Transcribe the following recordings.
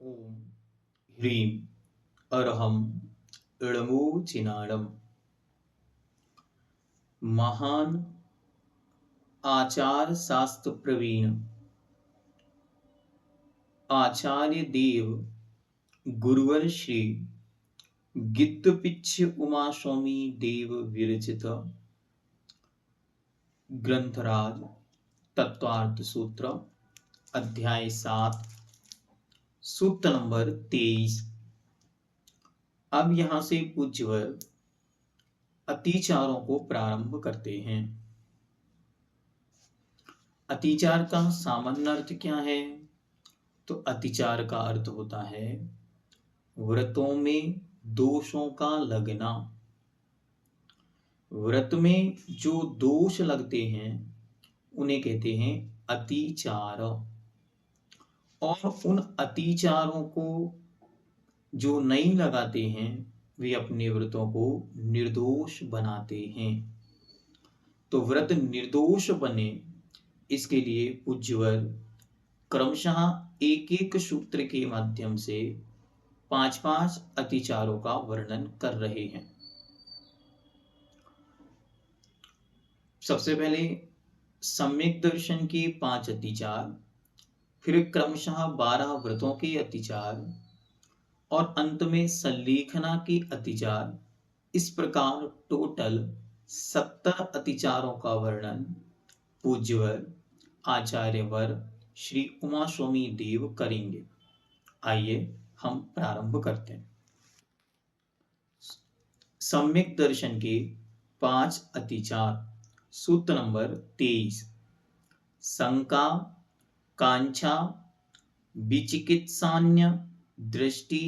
ओम ह्रीं अरहं ळमोचिनाळं महान आचार शास्त्र प्रवीण आचार्य देव गुरुवर श्री गिद्ध उमा स्वामी देव विरचित ग्रंथराज तत्वार्थ सूत्र अध्याय 7 सूत्र नंबर 23। अब यहां से पूज्यवर अतिचारों को प्रारंभ करते हैं। अतिचार का सामान्य अर्थ क्या है? तो अतिचार का अर्थ होता है व्रतों में दोषों का लगना। व्रत में जो दोष लगते हैं उन्हें कहते हैं अतिचार। और उन अतिचारों को जो नहीं लगाते हैं वे अपने व्रतों को निर्दोष बनाते हैं। तो व्रत निर्दोष बने इसके लिए पूज्यवर क्रमशः एक एक सूत्र के माध्यम से 5-5 अतिचारों का वर्णन कर रहे हैं। सबसे पहले सम्यक दर्शन के 5 अतिचार, फिर क्रमशः 12 व्रतों के अतिचार और अंत में संलेखना के अतिचार। इस प्रकार टोटल 70 अतिचारों का वर्णन पूज्यवर आचार्यवर श्री उमा स्वामी देव करेंगे। आइए हम प्रारंभ करते हैं। सम्यक दर्शन के 5 अतिचार। सूत्र नंबर 23। शंका, कांक्षा, विचिकित्सान्य, दृष्टि,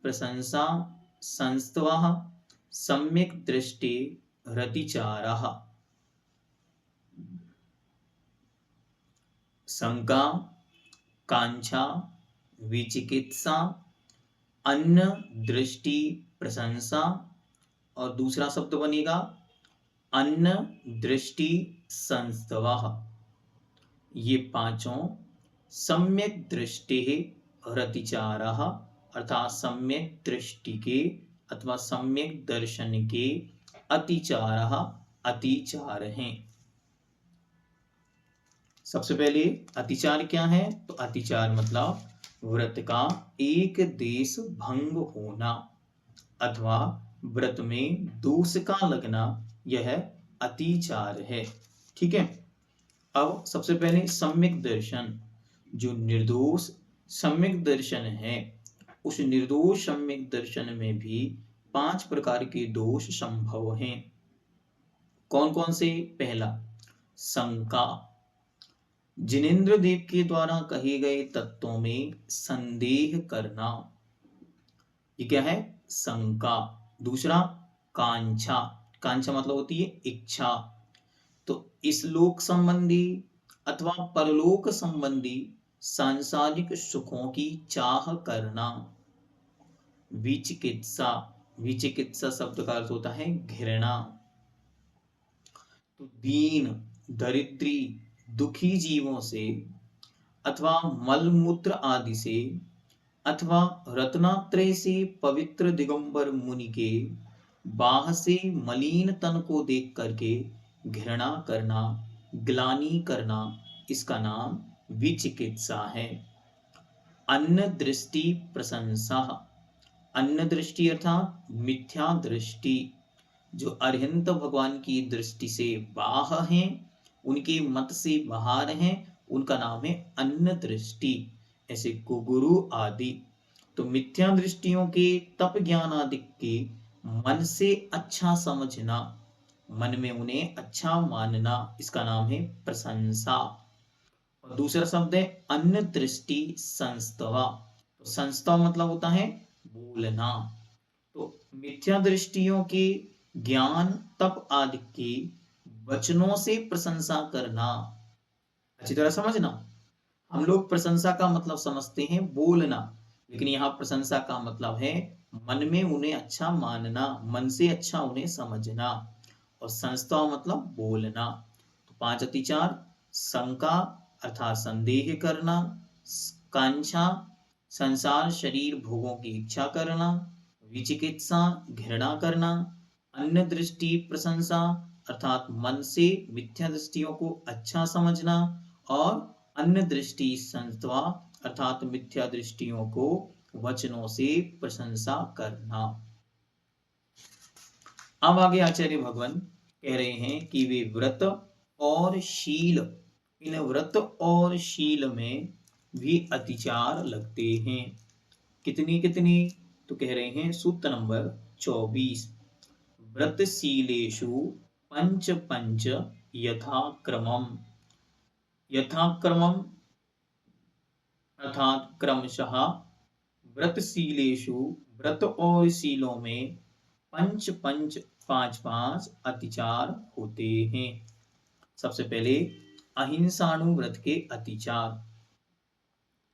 प्रशंसा, संस्तवः, सम्यक दृष्टि, रतिचारः। शंका, कांक्षा, विचिकित्सा, अन्न, दृष्टि, प्रशंसा और दूसरा शब्द बनेगा अन्न, दृष्टि, संस्तवः। ये पांचों सम्यक दृष्टि रतिचारः अर्थात सम्यक दृष्टि के अथवा सम्यक दर्शन के अतिचारः अतिचार हैं। सबसे पहले अतिचार क्या है? तो अतिचार मतलब व्रत का एक देश भंग होना अथवा व्रत में दोष का लगना, यह अतिचार है। ठीक है। अब सबसे पहले सम्यक दर्शन, जो निर्दोष सम्यक दर्शन है, उस निर्दोष सम्यक दर्शन में भी 5 प्रकार के दोष संभव हैं। कौन कौन से? पहला, शंका, जिनेंद्र देव के द्वारा कहे गए तत्वों में संदेह करना, ये क्या है? शंका। दूसरा, कांक्षा, कांक्षा मतलब होती है इच्छा, तो इस लोक संबंधी अथवा परलोक संबंधी सांसारिक सुखों की चाह करना। विचिकित्सा, विचिकित्सा शब्द का अर्थ होता है घृणा। तो दीन, दरिद्री, दुखी जीवों से अथवा मलमूत्र आदि से अथवा रत्नात्रय से पवित्र दिगंबर मुनि के बाह से मलिन तन को देख करके घृणा करना, ग्लानि करना, इसका नाम विचिकित्सा है। अन्न दृष्टि, प्रशंसा, अन्न दृष्टि अर्थात मिथ्या दृष्टि, जो अरिहंत भगवान की दृष्टि से बाह हैं, उनके मत से बाहर हैं, उनका नाम है अन्न दृष्टि। ऐसे कुगुरु आदि। तो मिथ्या दृष्टियों के तप ज्ञान आदि के मन से अच्छा समझना, मन में उन्हें अच्छा मानना, इसका नाम है प्रशंसा। और दूसरा शब्द है अन्न दृष्टि संस्तवा। तो संस्तव मतलब होता है बोलना। तो मिथ्या दृष्टियों के ज्ञान तप आदि के वचनों से प्रशंसा करना। अच्छी तरह समझना। हम लोग प्रशंसा का मतलब समझते हैं बोलना, लेकिन यहाँ प्रशंसा का मतलब है मन में उन्हें अच्छा मानना, मन से अच्छा उन्हें समझना। और संस्था मतलब बोलना। तो 5 अतिचार: शंका अर्थात संदेह करना, कांक्षा संसार शरीर भोगों की इच्छा करना, विचिकित्सा घृणा करना, अन्य दृष्टि प्रशंसा अर्थात मन से मिथ्या दृष्टियों को अच्छा समझना और अन्य दृष्टि संतवा अर्थात मिथ्या दृष्टियों को वचनों से प्रशंसा करना। अब आगे आचार्य भगवान कह रहे हैं कि वे व्रत और शील, इन व्रत और शील में भी अतिचार लगते हैं। कितनी कितनी? तो कह रहे हैं सूत्र नंबर 24, व्रतशीलेषु पंच पंच यथाक्रमम। यथाक्रमम अर्थात क्रमशः, व्रतशीलेषु व्रत और शीलों में पंच पंच पांच पांच अतिचार होते हैं। सबसे पहले अहिंसाणु व्रत के अतिचार।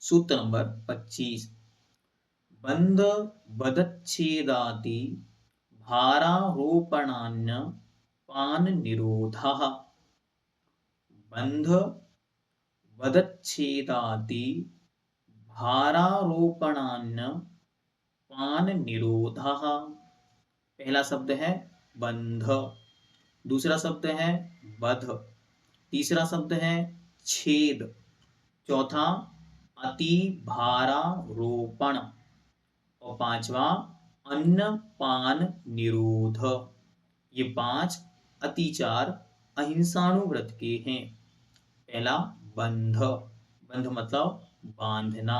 सूत्र नंबर 25, बंध बदच्छेदाति भारारोपणान्य पान निरोधः। बंध वदच्छेदाति भारारोपणान्य पान निरोधः। पहला शब्द है बंध, दूसरा शब्द है बध, तीसरा शब्द है छेद, चौथा अति भारारोपण और पांचवा अन्न पान निरोध। ये पांच अतिचार अहिंसाणु व्रत के हैं। पहला बंध, बंध मतलब बांधना।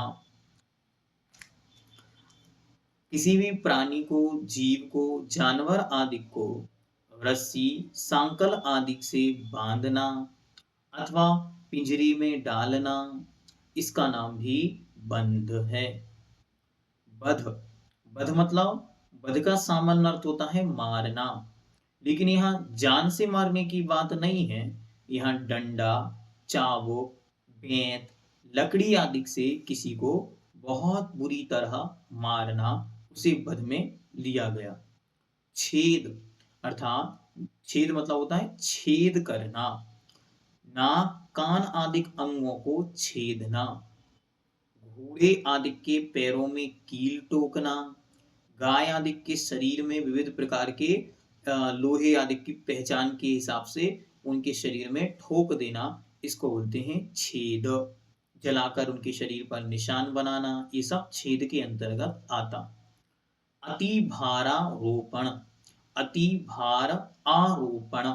किसी भी प्राणी को, जीव को, जानवर आदि को रस्सी, सांकल आदि से बांधना अथवा पिंजरी में डालना, इसका नाम भी बंध है। बध, बध मतलब, बध का सामान्य अर्थ होता है मारना, लेकिन यहाँ जान से मारने की बात नहीं है। यहाँ डंडा, चाबुक, बेंत, लकड़ी आदि से किसी को बहुत बुरी तरह मारना, उसे बध में लिया गया। छेद अर्थात, छेद मतलब होता है छेद करना, नाक, कान आदि अंगों को छेदना, घोड़े आदि के पैरों में कील ठोकना, गाय आदि के शरीर में विविध प्रकार के लोहे आदि की पहचान के हिसाब से उनके शरीर में ठोक देना, इसको बोलते हैं छेद। जलाकर उनके शरीर पर निशान बनाना, ये सब छेद के अंतर्गत आता। अति भारारोपण, अति भार आरोपण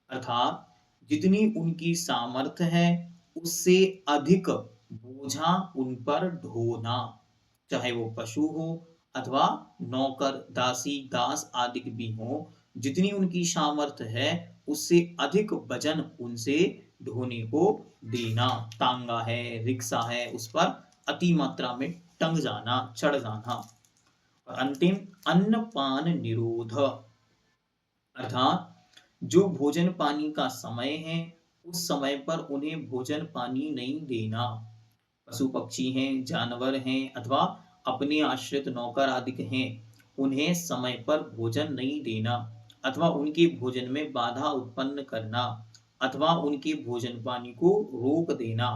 अर्थात जितनी उनकी सामर्थ्य है उससे अधिक बोझा उन पर ढोना, चाहे वो पशु हो अथवा नौकर, दासी, दास आदि भी हो, जितनी उनकी सामर्थ्य है उससे अधिक वजन उनसे ढोने को देना। तांगा है, रिक्शा है, उस पर अति मात्रा में टंग जाना, चढ़ जाना। और अंतिम अन्न पान निरोध अर्थात जो भोजन पानी का समय है उस समय पर उन्हें भोजन पानी नहीं देना। पशु पक्षी हैं, जानवर हैं अथवा अपने आश्रित नौकर आदि हैं, उन्हें समय पर भोजन नहीं देना अथवा उनके भोजन में बाधा उत्पन्न करना अथवा उनके भोजन पानी को रोक देना।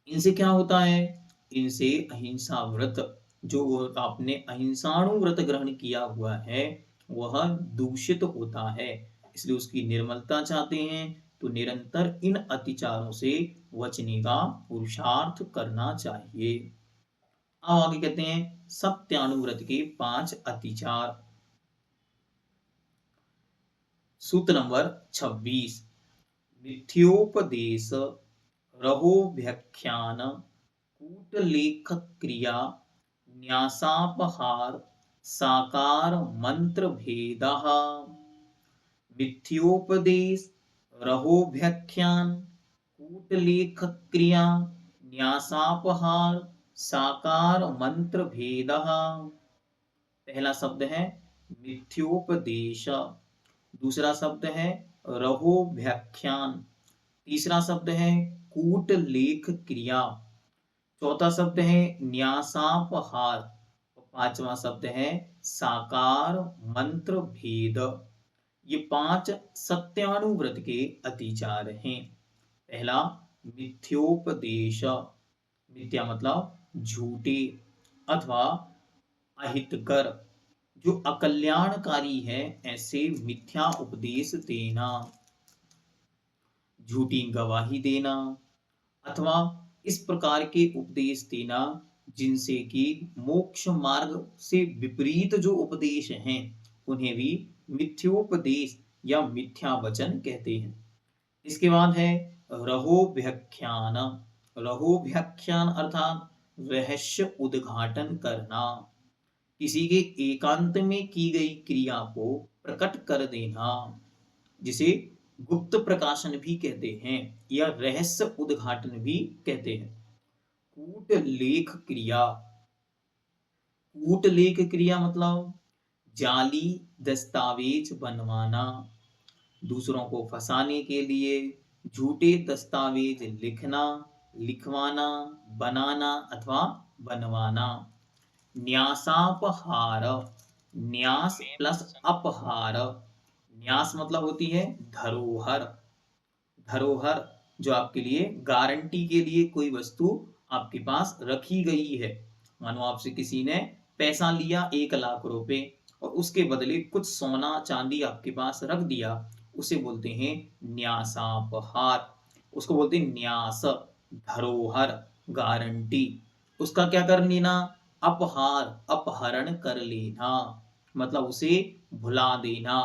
इनसे क्या होता है? इनसे अहिंसा व्रत, जो आपने अहिंसाणु व्रत ग्रहण किया हुआ है, वह दूषित होता है। इसलिए उसकी निर्मलता चाहते हैं तो निरंतर इन अतिचारों से बचने का पुरुषार्थ करना चाहिए। अब आगे कहते हैं सत्यानुव्रत के 5 अतिचार। सूत्र नंबर 26, मिथ्योपदेश, रहोभ्यख्यान, कूटलेख क्रिया, न्यासापहार, साकार मंत्र भेदः। मिथ्योपदेश, रहोभ्यख्यान, कूटलेख क्रिया, न्यासापहार, साकार मंत्र भेदः। पहला शब्द है मिथ्योपदेश, दूसरा शब्द है रहोभ्यख्यान, तीसरा शब्द है कूटलेख क्रिया, चौथा शब्द है न्यासापहार, पांचवा शब्द है साकार मंत्र भेद। ये 5 सत्यानुव्रत के अतिचार हैं। पहला मिथ्योपदेश, मिथ्या मतलब झूठे अथवा अहितकर, जो अकल्याणकारी है, ऐसे मिथ्या उपदेश देना, झूठी गवाही देना अथवा इस प्रकार के उपदेश देना जिनसे कि मोक्ष मार्ग से विपरीत जो उपदेश हैं, उन्हें भी मिथ्योपदेश या मिथ्या वचन कहते हैं। इसके बाद है रहोव्याख्यान। रहोव्याख्यान अर्थात रहस्य उद्घाटन करना, किसी के एकांत में की गई क्रिया को प्रकट कर देना, जिसे गुप्त प्रकाशन भी कहते हैं या रहस्य उद्घाटन भी कहते हैं। कूटलेख क्रिया। कूटलेख क्रिया मतलब जाली दस्तावेज बनवाना, दूसरों को फंसाने के लिए झूठे दस्तावेज लिखना, लिखवाना, बनाना अथवा बनवाना। न्यासापहार। न्यास प्लस अपहार। न्यास मतलब होती है धरोहर। धरोहर जो आपके लिए गारंटी के लिए कोई वस्तु आपके पास रखी गई है। मानो आपसे किसी ने पैसा लिया 1 लाख रुपए और उसके बदले कुछ सोना चांदी आपके पास रख दिया, उसे बोलते हैं न्यासापहार। उसको बोलते हैं न्यास, धरोहर, गारंटी। उसका क्या कर लेना? अपहार, अपहरण कर लेना, मतलब उसे भुला देना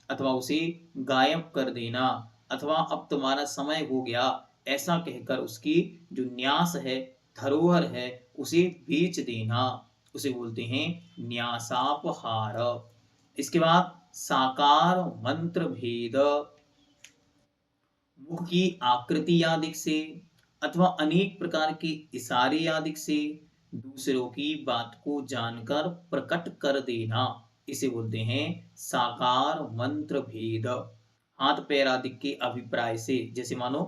अथवा उसे गायब कर देना अथवा अब तुम्हारा समय हो गया ऐसा कहकर उसकी जो न्यास है, धरोहर है, उसे बेच देना, उसे बोलते हैं न्यासापहार। इसके बाद साकार मंत्र भेद। मुख की आकृति आदि से अथवा अनेक प्रकार के इशारे आदि से दूसरों की बात को जानकर प्रकट कर देना, इसे बोलते हैं साकार मंत्र भेद। हाथ पैर आदि के अभिप्राय से, जैसे मानो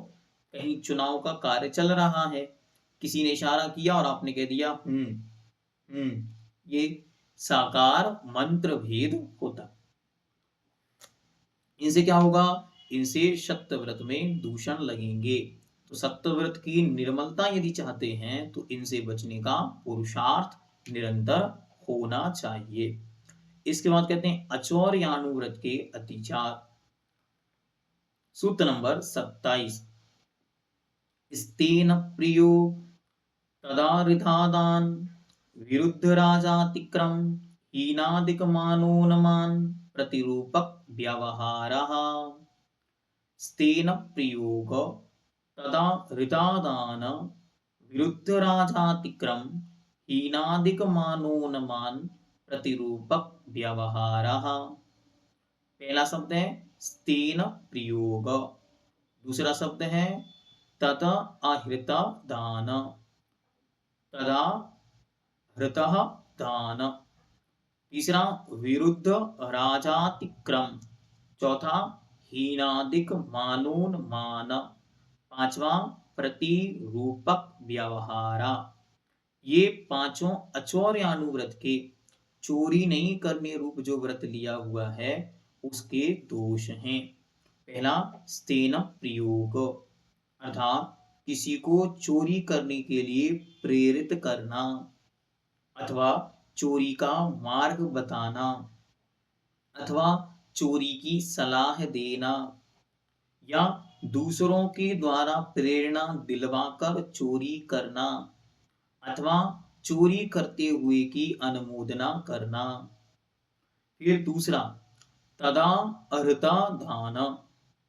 कहीं चुनाव का कार्य चल रहा है, किसी ने इशारा किया और आपने कह दिया ये साकार मंत्र भेद होता। इनसे क्या होगा? इनसे सत्यव्रत में दूषण लगेंगे। तो सत्यव्रत की निर्मलता यदि चाहते हैं तो इनसे बचने का पुरुषार्थ निरंतर होना चाहिए। इसके बाद कहते हैं अचौर्यानुव्रत के अतिचार। सूत्र नंबर 27। स्तेन प्रियो तदा ऋथादान विरुद्ध राजातिक्रम हीनादिक मानोन्मान प्रतिरूपक व्यवहारः। स्तेन प्रयोग तदा ऋतादान विरुद्ध राजातिक्रम हीनादिक मानोन्मान प्रतिरूपक व्यवहारः। पहला शब्द है स्तेन प्रयोग, दूसरा शब्द है तत आहृत दान, तदा हृतः दान, तीसरा विरुद्ध राजातिक्रम, चौथा हीनादिक मानोन्मान, पांचवा प्रतिरूपक व्यवहारा। ये पांचों अचौर्यानुव्रत के, चोरी नहीं करने रूप जो व्रत लिया हुआ है उसके दोष हैं। पहला स्तेन प्रयोग अर्थात किसी को चोरी करने के लिए प्रेरित करना अथवा चोरी का मार्ग बताना अथवा चोरी की सलाह देना या दूसरों के द्वारा प्रेरणा दिलवाकर चोरी करना अथवा चोरी करते हुए की अनुमोदना करना। फिर दूसरा तदा अर्हता दान।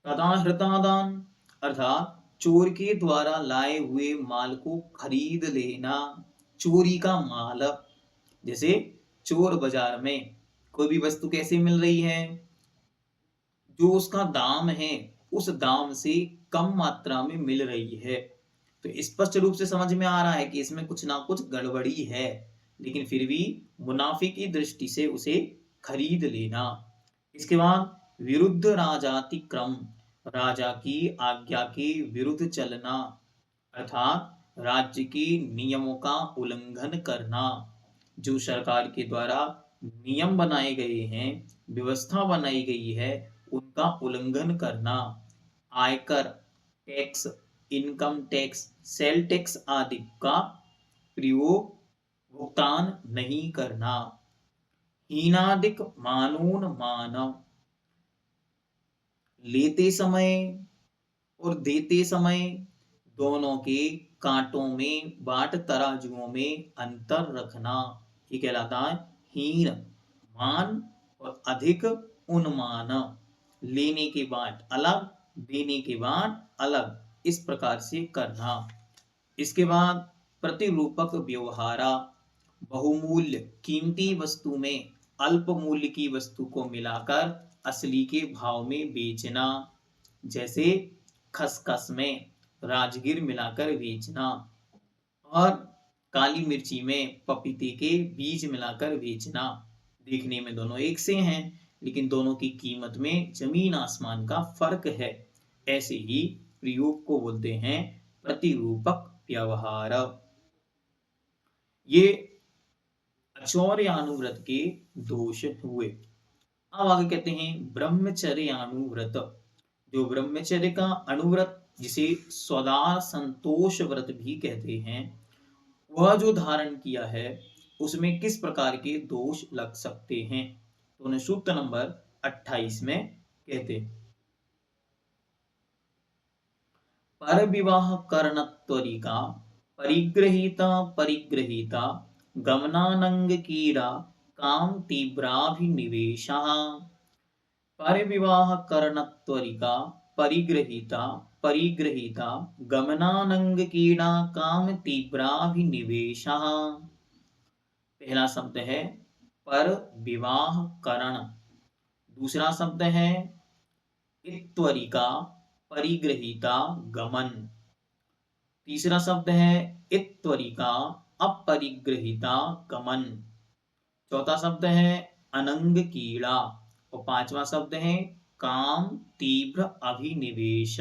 तदा अर्हता दान अर्थात चोर के द्वारा लाए हुए माल को खरीद लेना, चोरी का माल। जैसे चोर बाजार में कोई भी वस्तु कैसे मिल रही है? जो उसका दाम है उस दाम से कम मात्रा में मिल रही है, तो स्पष्ट रूप से समझ में आ रहा है कि इसमें कुछ ना कुछ गड़बड़ी है, लेकिन फिर भी मुनाफे की दृष्टि से उसे खरीद लेना। इसके बाद विरुद्ध राजातिक्रम, राजा की आज्ञा के विरुद्ध चलना अर्थात राज्य के नियमों का उल्लंघन करना। जो सरकार के द्वारा नियम बनाए गए हैं, व्यवस्था बनाई गई है, उनका उल्लंघन करना। आयकर, tax, income tax, sale tax आदि का प्रयोग भुगतान नहीं करना। हीनादिक मानून मान, लेते समय और देते समय दोनों के कांटों में बाट तराजुओं में अंतर रखना, ये कहलाता है हीन। मान और अधिक उन्मान, लेने के बाट अलग, देने के बाट अलग, इस प्रकार से करना। इसके बाद प्रतिरूपक व्यवहारा, बहुमूल्य कीमती वस्तु में अल्प मूल्य की वस्तु को मिलाकर असली के भाव में बेचना। जैसे खसखस में राजगिर मिलाकर बेचना और काली मिर्ची में पपीते के बीज मिलाकर बेचना। देखने में दोनों एक से हैं, लेकिन दोनों की कीमत में जमीन आसमान का फर्क है। ऐसे ही प्रयोग को बोलते हैं प्रतिरूपक व्यवहार। ये आचौर्यानुव्रत के दोष हुए। अब आगे कहते हैं ब्रह्मचर्यानुव्रत। जो ब्रह्मचर्य का अनुव्रत, जिसे स्वदार संतोष व्रत भी कहते हैं, वह जो धारण किया है उसमें किस प्रकार के दोष लग सकते हैं, तो उन्हें सूत्र नंबर 28 में कहते हैं। पर विवाह कर्णत्वरिका परिग्रहीता परिग्रहीता गमनानंग कीड़ा काम तीव्राभिनिवेशः। पर विवाह कर्णत्वरिका परिग्रहीता परिग्रहीता गमनानंग कीड़ा काम तीव्राभिनिवेशः। पहला शब्द है पर विवाह करण, दूसरा शब्द है इत्वरिका परिग्रहीता गमन, तीसरा शब्द है इत्वरिका अपरिग्रहीता गमन, चौथा शब्द है अनंग कीड़ा और पांचवा शब्द है काम तीव्र अभिनिवेश।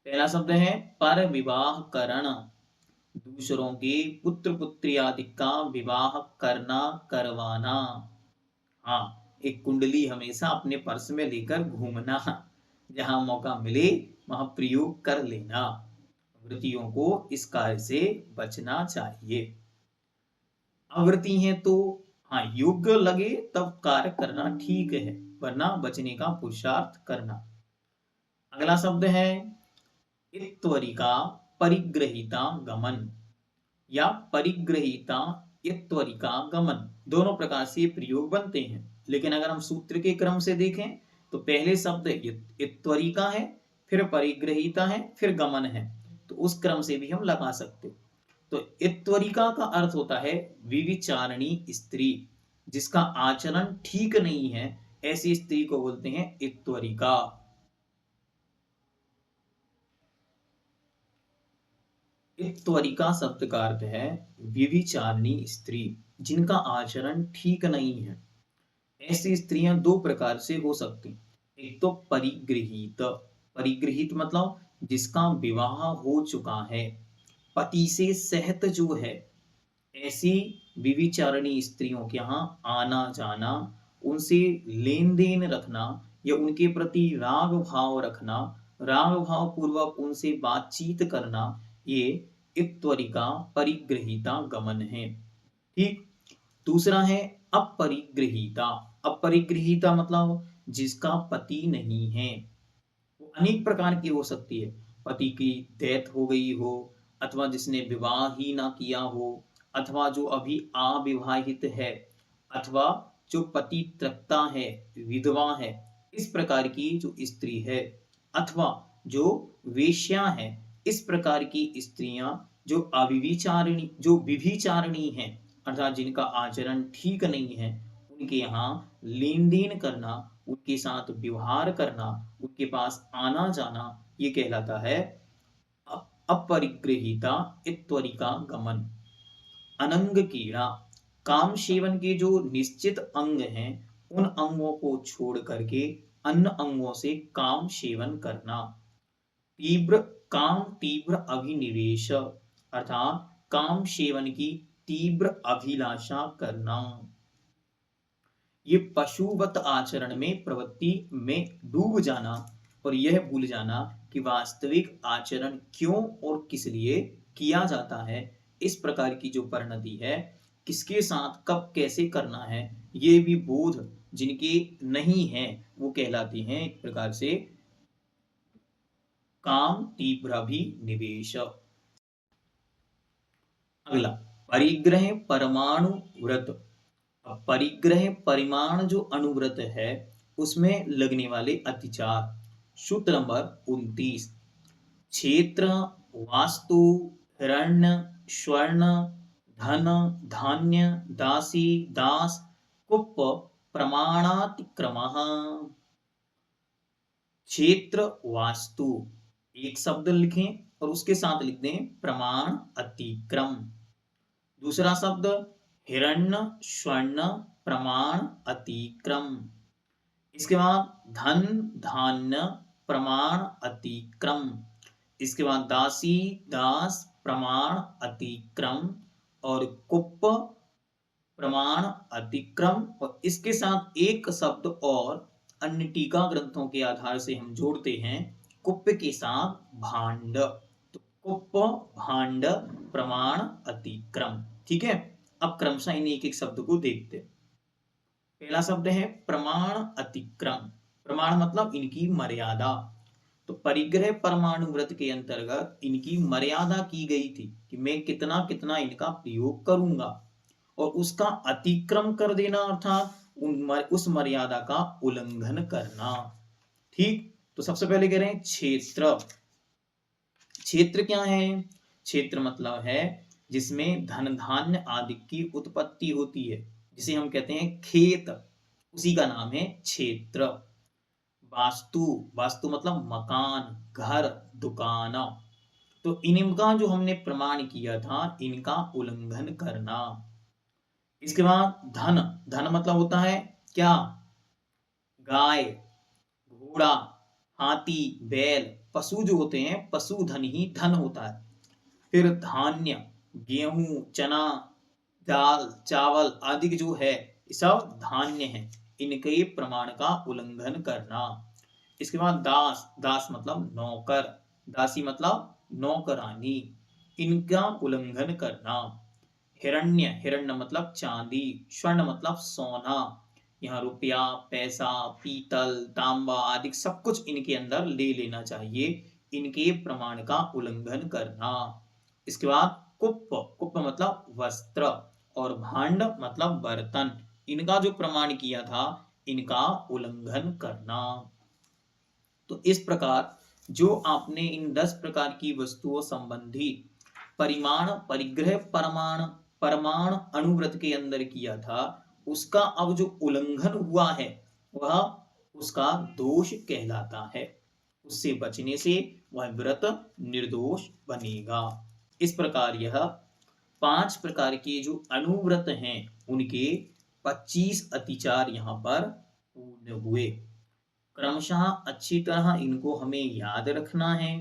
पहला शब्द है पर विवाह करण, दूसरों के पुत्र पुत्री आदि का विवाह करना, करवाना। हाँ, एक कुंडली हमेशा अपने पर्स में लेकर घूमना, जहां मौका मिले वहां प्रयोग कर लेना। व्रतियों को इस कार्य से बचना चाहिए। अव्रती है तो हाँ, योग्य लगे तब कार्य करना ठीक है, वरना बचने का पुरुषार्थ करना। अगला शब्द है इत्वरिका परिग्रहीता गमन या परिग्रहीता इत्वरिका गमन। दोनों प्रकार से प्रयोग बनते हैं, लेकिन अगर हम सूत्र के क्रम से देखें तो पहले शब्द इत्वरिका है, फिर परिग्रहीता है, फिर गमन है, तो उस क्रम से भी हम लगा सकते। तो इत्वरिका का अर्थ होता है विविचारणी स्त्री, जिसका आचरण ठीक नहीं है, ऐसी स्त्री को बोलते हैं इत्वरिका। इत्वरिका शब्द का अर्थ है विविचारणी स्त्री, जिनका आचरण ठीक नहीं है। ऐसी स्त्रियां दो प्रकार से हो सकती। एक तो परिगृहीत, परिगृहीत मतलब जिसका विवाह हो चुका है, पति से सहत जो है, ऐसी विविचारणी स्त्रियों के यहाँ आना जाना, उनसे लेन देन रखना या उनके प्रति राग भाव रखना, राग भाव पूर्वक उनसे बातचीत करना, ये इत्वरिका परिगृहीता गमन है। ठीक। दूसरा है अपरिगृहीता। अपरिगृहीता मतलब जिसका पति नहीं है। वो अनेक प्रकार की हो सकती है। पति की डेथ हो गई हो, अथवा जिसने विवाह ही ना किया हो, अथवा जो अभी अविवाहित है, अथवा जो पति तृप्ता है, विधवा है, इस प्रकार की जो स्त्री है, अथवा जो वेश्या है, इस प्रकार की स्त्रियां जो अविविचारिणी, जो विभिचारिणी हैं, अर्थात जिनका आचरण ठीक नहीं है, उनके यहाँ लेन देन करना, उनके साथ व्यवहार करना, उनके पास आना जाना, ये कहलाता है अपरिगृहीता इत्वरिका गमन। अनंग कीड़ा, काम सेवन के जो निश्चित अंग हैं, उन अंगों को छोड़ करके अन्य अंगों से काम सेवन करना। तीव्र काम तीव्र अभिनिवेश, अर्थात काम सेवन की तीव्र अभिलाषा करना। ये पशुवत आचरण में प्रवृत्ति में डूब जाना और यह भूल जाना कि वास्तविक आचरण क्यों और किस लिए किया जाता है, इस प्रकार की जो परिणति है, किसके साथ कब कैसे करना है, ये भी बोध जिनके नहीं है वो कहलाती हैं एक प्रकार से काम तीव्राभिनिवेश। अगला, परिग्रह परमाणु व्रत। अब परिग्रह परिमाण जो अनुव्रत है उसमें लगने वाले अतिचार। सूत्र नंबर 29, क्षेत्र, वास्तु, हिरण्य, स्वर्ण, धन, धान्य, दासी, दास, कुप्प, प्रमाणातिक्रमः। क्षेत्र, वास्तु एक शब्द लिखें और उसके साथ लिख दें प्रमाण अतिक्रम। दूसरा शब्द हिरण्य, स्वर्ण, प्रमाण अतिक्रम। इसके बाद धन, धान्य, प्रमाण अतिक्रम। इसके बाद दासी, दास, प्रमाण अतिक्रम। और कुप्प, प्रमाण अतिक्रम। और इसके साथ एक शब्द और अन्य टीका ग्रंथों के आधार से हम जोड़ते हैं कुप्प के साथ भांड। तो कुप्प, भांड, प्रमाण अतिक्रम। ठीक है, अब क्रमशः इन एक एक शब्द को देखते हैं। पहला शब्द है प्रमाण अतिक्रम। प्रमाण मतलब इनकी मर्यादा। तो परिग्रह परमाणु व्रत के अंतर्गत इनकी मर्यादा की गई थी कि मैं कितना कितना इनका प्रयोग करूंगा, और उसका अतिक्रम कर देना अर्थात उस मर्यादा का उल्लंघन करना। ठीक, तो सबसे पहले कह रहे हैं क्षेत्र। क्षेत्र क्या है? क्षेत्र मतलब है जिसमें धन धान्य आदि की उत्पत्ति होती है, जिसे हम कहते हैं खेत, उसी का नाम है क्षेत्र। वास्तु, वास्तु मतलब मकान, घर, दुकान। तो इनका जो हमने प्रमाण किया था, इनका उल्लंघन करना। इसके बाद धन, धन मतलब होता है क्या? गाय, घोड़ा, हाथी, बैल, पशु जो होते हैं, पशुधन ही धन होता है। फिर धान्य, गेहूं, चना, दाल, चावल आदि जो है सब धान्य है, इनके प्रमाण का उल्लंघन करना। इसके बाद दास, दास मतलब नौकर, दासी मतलब नौकरानी, इनका उल्लंघन करना। हिरण्य, हिरण्य मतलब चांदी, स्वर्ण मतलब सोना, यहाँ रुपया, पैसा, पीतल, तांबा आदि सब कुछ इनके अंदर ले लेना चाहिए, इनके प्रमाण का उल्लंघन करना। इसके बाद कुप्प, कुप्प मतलब वस्त्र, और भांड मतलब बर्तन, इनका जो प्रमाण किया था इनका उल्लंघन करना। तो इस प्रकार जो आपने इन 10 प्रकार की वस्तुओं संबंधी परिमाण, परिग्रह, परमाण, परमाण अनुव्रत के अंदर किया था, उसका अब जो उल्लंघन हुआ है वह उसका दोष कहलाता है। उससे बचने से वह व्रत निर्दोष बनेगा। इस प्रकार यह 5 प्रकार के जो अनुव्रत हैं उनके 25 अतिचार यहाँ पर पूर्ण हुए। क्रमशः अच्छी तरह इनको हमें याद रखना है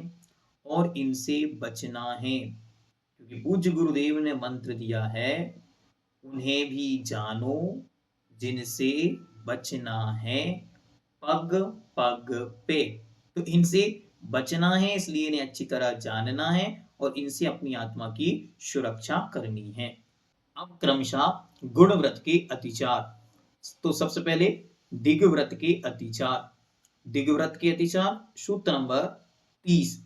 और इनसे बचना है, क्योंकि पूज्य गुरुदेव ने मंत्र दिया है, उन्हें भी जानो जिनसे बचना है पग पग पे। तो इनसे बचना है, इसलिए इन्हें अच्छी तरह जानना है और इनसे अपनी आत्मा की सुरक्षा करनी है। अब क्रमशः गुण व्रत के अतिचार। तो सबसे पहले दिग्व्रत के अतिचार। दिग्व्रत के अतिचार, सूत्र नंबर 30,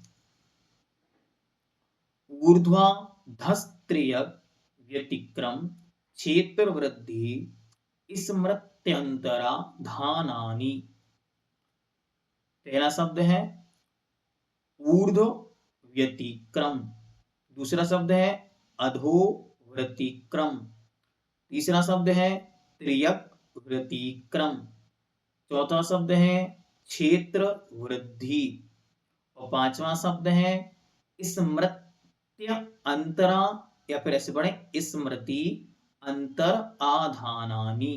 ऊर्ध्वाधस्त्रेय व्यतिक्रम क्षेत्र वृद्धि स्मृत्यंतरा धानानि। पहला शब्द है ऊर्ध्व व्यतिक्रम, दूसरा शब्द है अधो व्यतिक्रम, तीसरा शब्द है त्रियक व्यतिक्रम, चौथा शब्द है क्षेत्र वृद्धि, और पांचवा शब्द है स्मृत्य अंतरा, या फिर ऐसे पढ़े स्मृति अंतर आधानानि।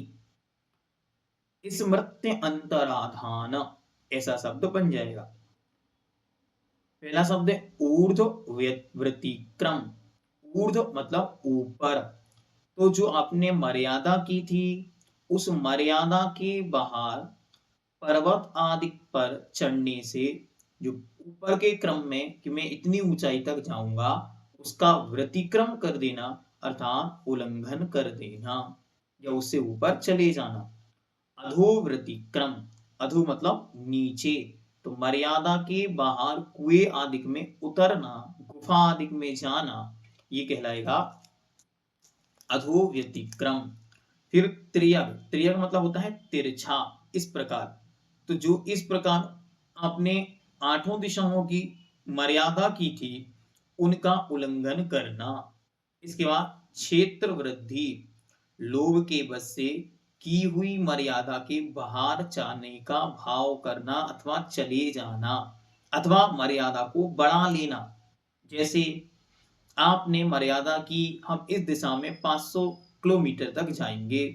स्मृत्य अंतराधान ऐसा शब्द बन जाएगा। पहला शब्द है ऊर्ध्व व्यतिक्रम। ऊर्ध्व मतलब ऊपर, तो जो आपने मर्यादा की थी उस मर्यादा के बाहर पर्वत आदि पर चढ़ने से जो ऊपर के क्रम में कि मैं इतनी ऊंचाई तक जाऊंगा, उसका व्यतिक्रम कर देना अर्थात उल्लंघन कर देना या उससे ऊपर चले जाना। अधोव्रतिक्रम, अधो मतलब नीचे, तो मर्यादा के बाहर कुएं आदि में उतरना, गुफा आदि में जाना, ये कहलाएगा अधोव्यतिक्रम। फिर त्रियग, त्रियग मतलब होता है तिरछा, इस प्रकार। तो जो इस प्रकार आपने आठों दिशाओं की मर्यादा की थी उनका उल्लंघन करना। इसके बाद क्षेत्र वृद्धि, लोभ के वश से की हुई मर्यादा के बाहर जाने का भाव करना अथवा चले जाना अथवा मर्यादा को बढ़ा लेना। जैसे आपने मर्यादा की हम इस दिशा में 500 किलोमीटर तक जाएंगे।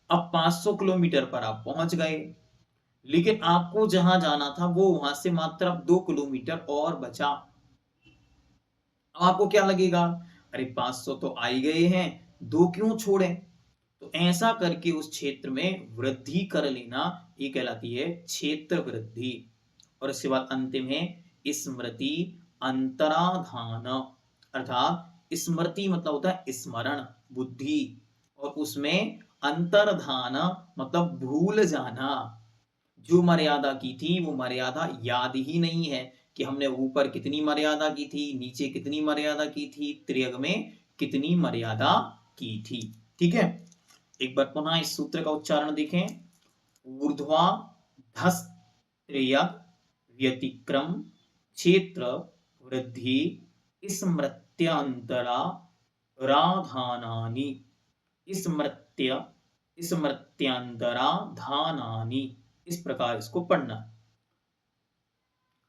अब 500 किलोमीटर पर आप पहुंच गए, लेकिन आपको जहां जाना था वो वहां से मात्र अब 2 किलोमीटर और बचा। अब आपको क्या लगेगा, अरे 500 तो आ ही गए हैं, 2 क्यों छोड़े। तो ऐसा करके उस क्षेत्र में वृद्धि कर लेना, ये कहलाती है क्षेत्र वृद्धि। और इसके बाद अंतिम है स्मृति अंतराधान, अर्थात स्मृति मतलब होता है स्मरण, बुद्धि, और उसमें अंतर्धान मतलब भूल जाना। जो मर्यादा की थी वो मर्यादा याद ही नहीं है कि हमने ऊपर कितनी मर्यादा की थी, नीचे कितनी मर्यादा की थी, त्रियग में कितनी मर्यादा की थी। ठीक है, एक बार पुनः इस सूत्र का उच्चारण देखें। ऊर्ध्वा धस त्रियग व्यतिक्रम क्षेत्र वृद्धि स्मृत्यंतरा राधानानि, स्मृत्य स्मृत्यांतरा धानानि, इस प्रकार इसको पढ़ना।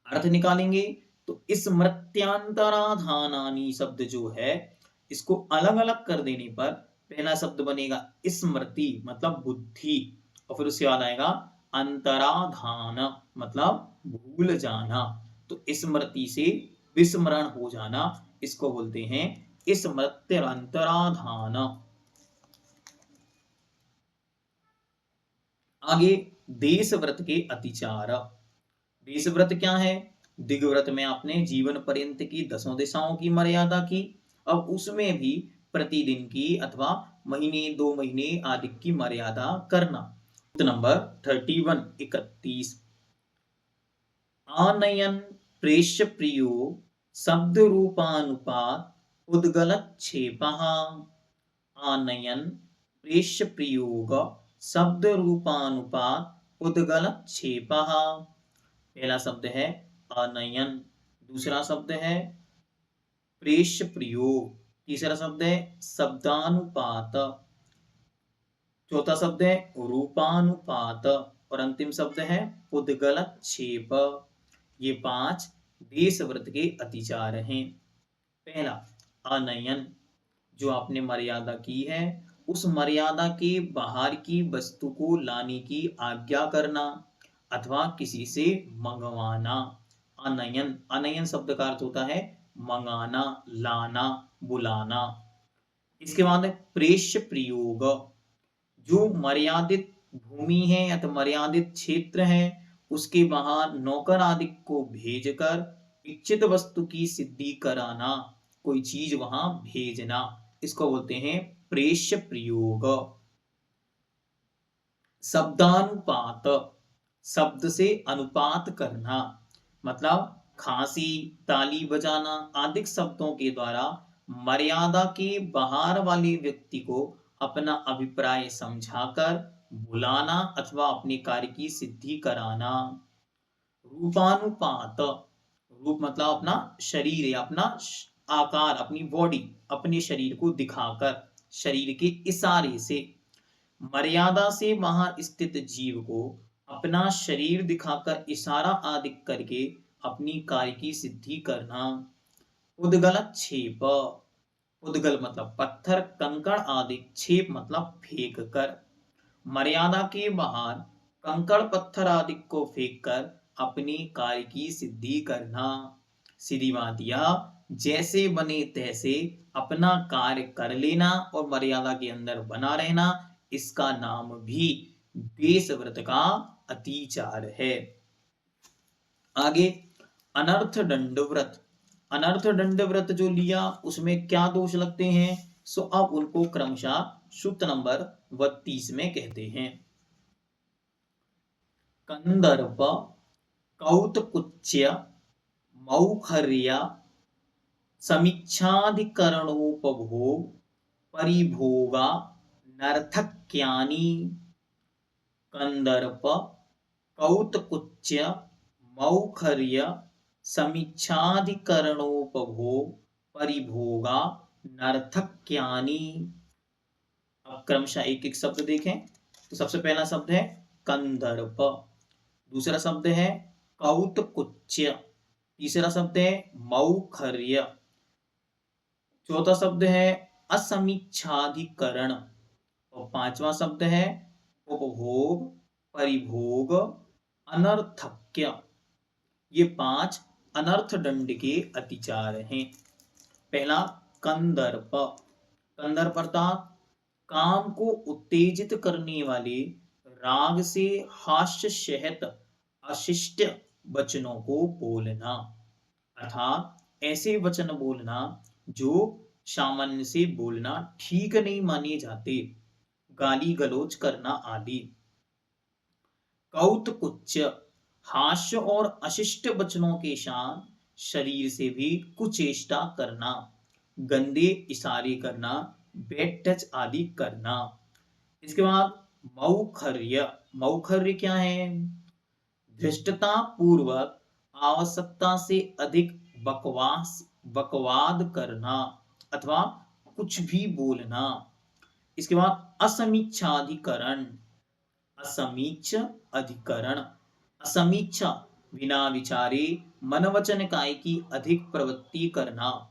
अर्थ निकालेंगे तो स्मृत्यांतराधानानि शब्द जो है इसको अलग अलग कर देने पर पहला शब्द बनेगा स्मृति मतलब बुद्धि, और फिर उसके बाद आएगा अंतराधान मतलब भूल जाना। तो स्मृति से विस्मरण हो जाना, इसको बोलते हैं स्मृत्यंतराधान। आगे देशव्रत के अतिचार। देशव्रत क्या है, दिग्व्रत में आपने जीवन पर्यंत की 10 दिशाओं की मर्यादा की, अब उसमें भी प्रतिदिन की अथवा महीने 2 महीने आदि की मर्यादा करना। नंबर 31 आनयन प्रेष्य प्रियो शब्द रूपानुपात उद्गलक्षेपः। आनयन प्रेष्य प्रयोग शब्द रूपानुपात उद्गलक्षेपः। पहला शब्द है अनयन, दूसरा शब्द है प्रेष्य प्रयोग, तीसरा शब्द है शब्दानुपात, चौथा शब्द है रूपानुपात, और अंतिम शब्द है उद्गलक्षेप। ये 5 देशव्रत के अतिचार हैं। पहला अनयन, जो आपने मर्यादा की है उस मर्यादा के बाहर की वस्तु को लाने की आज्ञा करना अथवा किसी से मंगवाना। अनयन, अनयन शब्द का अर्थ होता है मंगाना, लाना, बुलाना। इसके बाद प्रेष्य प्रयोग, जो मर्यादित भूमि है या तो मर्यादित क्षेत्र है उसके बाहर नौकर आदि को भेजकर इच्छित वस्तु की सिद्धि कराना, कोई चीज वहां भेजना, इसको बोलते हैं प्रेष्य प्रयोग। शब्दानुपात, शब्द से अनुपात करना, मतलब खांसी, ताली बजाना आदि शब्दों के द्वारा मर्यादा के बाहर वाले व्यक्ति को अपना अभिप्राय समझाकर बुलाना अथवा अपने कार्य की सिद्धि कराना। रूपानुपात, रूप मतलब अपना शरीर या अपना आकार, अपनी बॉडी, अपने शरीर को दिखाकर, शरीर के इशारे से मर्यादा से बाहर स्थित जीव को अपना शरीर दिखाकर इशारा आदि करके अपनी कार्य की सिद्धि करना। उद्गलक्षेप, उद्गल मतलब पत्थर कंकड़ आदि, क्षेप मतलब फेंक कर, मर्यादा के बाहर कंकड़ पत्थर आदि को फेंक कर अपनी कार्य की सिद्धि करना। सीधी बात यह, जैसे बने तैसे अपना कार्य कर लेना और मर्यादा के अंदर बना रहना, इसका नाम भी देशव्रत का अतिचार है। आगे अनर्थ दंड व्रत। अनर्थ दंड व्रत जो लिया उसमें क्या दोष लगते हैं, सो अब उनको क्रमशः सूत्र नंबर 32 में कहते हैं। कंदर्प, कौतकुच्य, मौखर्य, समीक्षाधिकरणोपभोग, परिभोगा, नर्थक्यानि। कंदर्प, कौतकुच्य, मौखर्य, समीक्षाधिकरणोपभोग, परिभोगा, नर्थक्यानि। अब क्रमशः एक एक शब्द देखें। तो सबसे पहला शब्द है कंदर्प, दूसरा शब्द है कौतकुच्य, तीसरा शब्द है मौखर्य, चौथा शब्द है असमीक्षाधिकरण और पांचवा शब्द है उपभोग, परिभोग, अनर्थक्य। ये 5 अनर्थ दंड के अतिचार हैं। पहला कंदर्प, कंदर्प अर्थात काम को उत्तेजित करने वाले राग से हास्य सहित अशिष्ट वचनों को बोलना, अर्थात ऐसे वचन बोलना जो सामान्य से बोलना ठीक नहीं माने जाते, गाली गलौज करना आदि। कौतकुच्य, हास्य और अशिष्ट वचनों के साथ शरीर से भी कुचेष्टा करना, गंदे इशारे करना, बैड टच आदि करना। इसके बाद मौखर्य, मौखर्य क्या है, धृष्टता पूर्वक आवश्यकता से अधिक बकवाद करना अथवा कुछ भी बोलना। इसके बाद असमीक्षाधिकरण, असमीक्ष अधिकरण, असमीक्षा बिना विचारे मन वचन काय की अधिक प्रवृत्ति करना।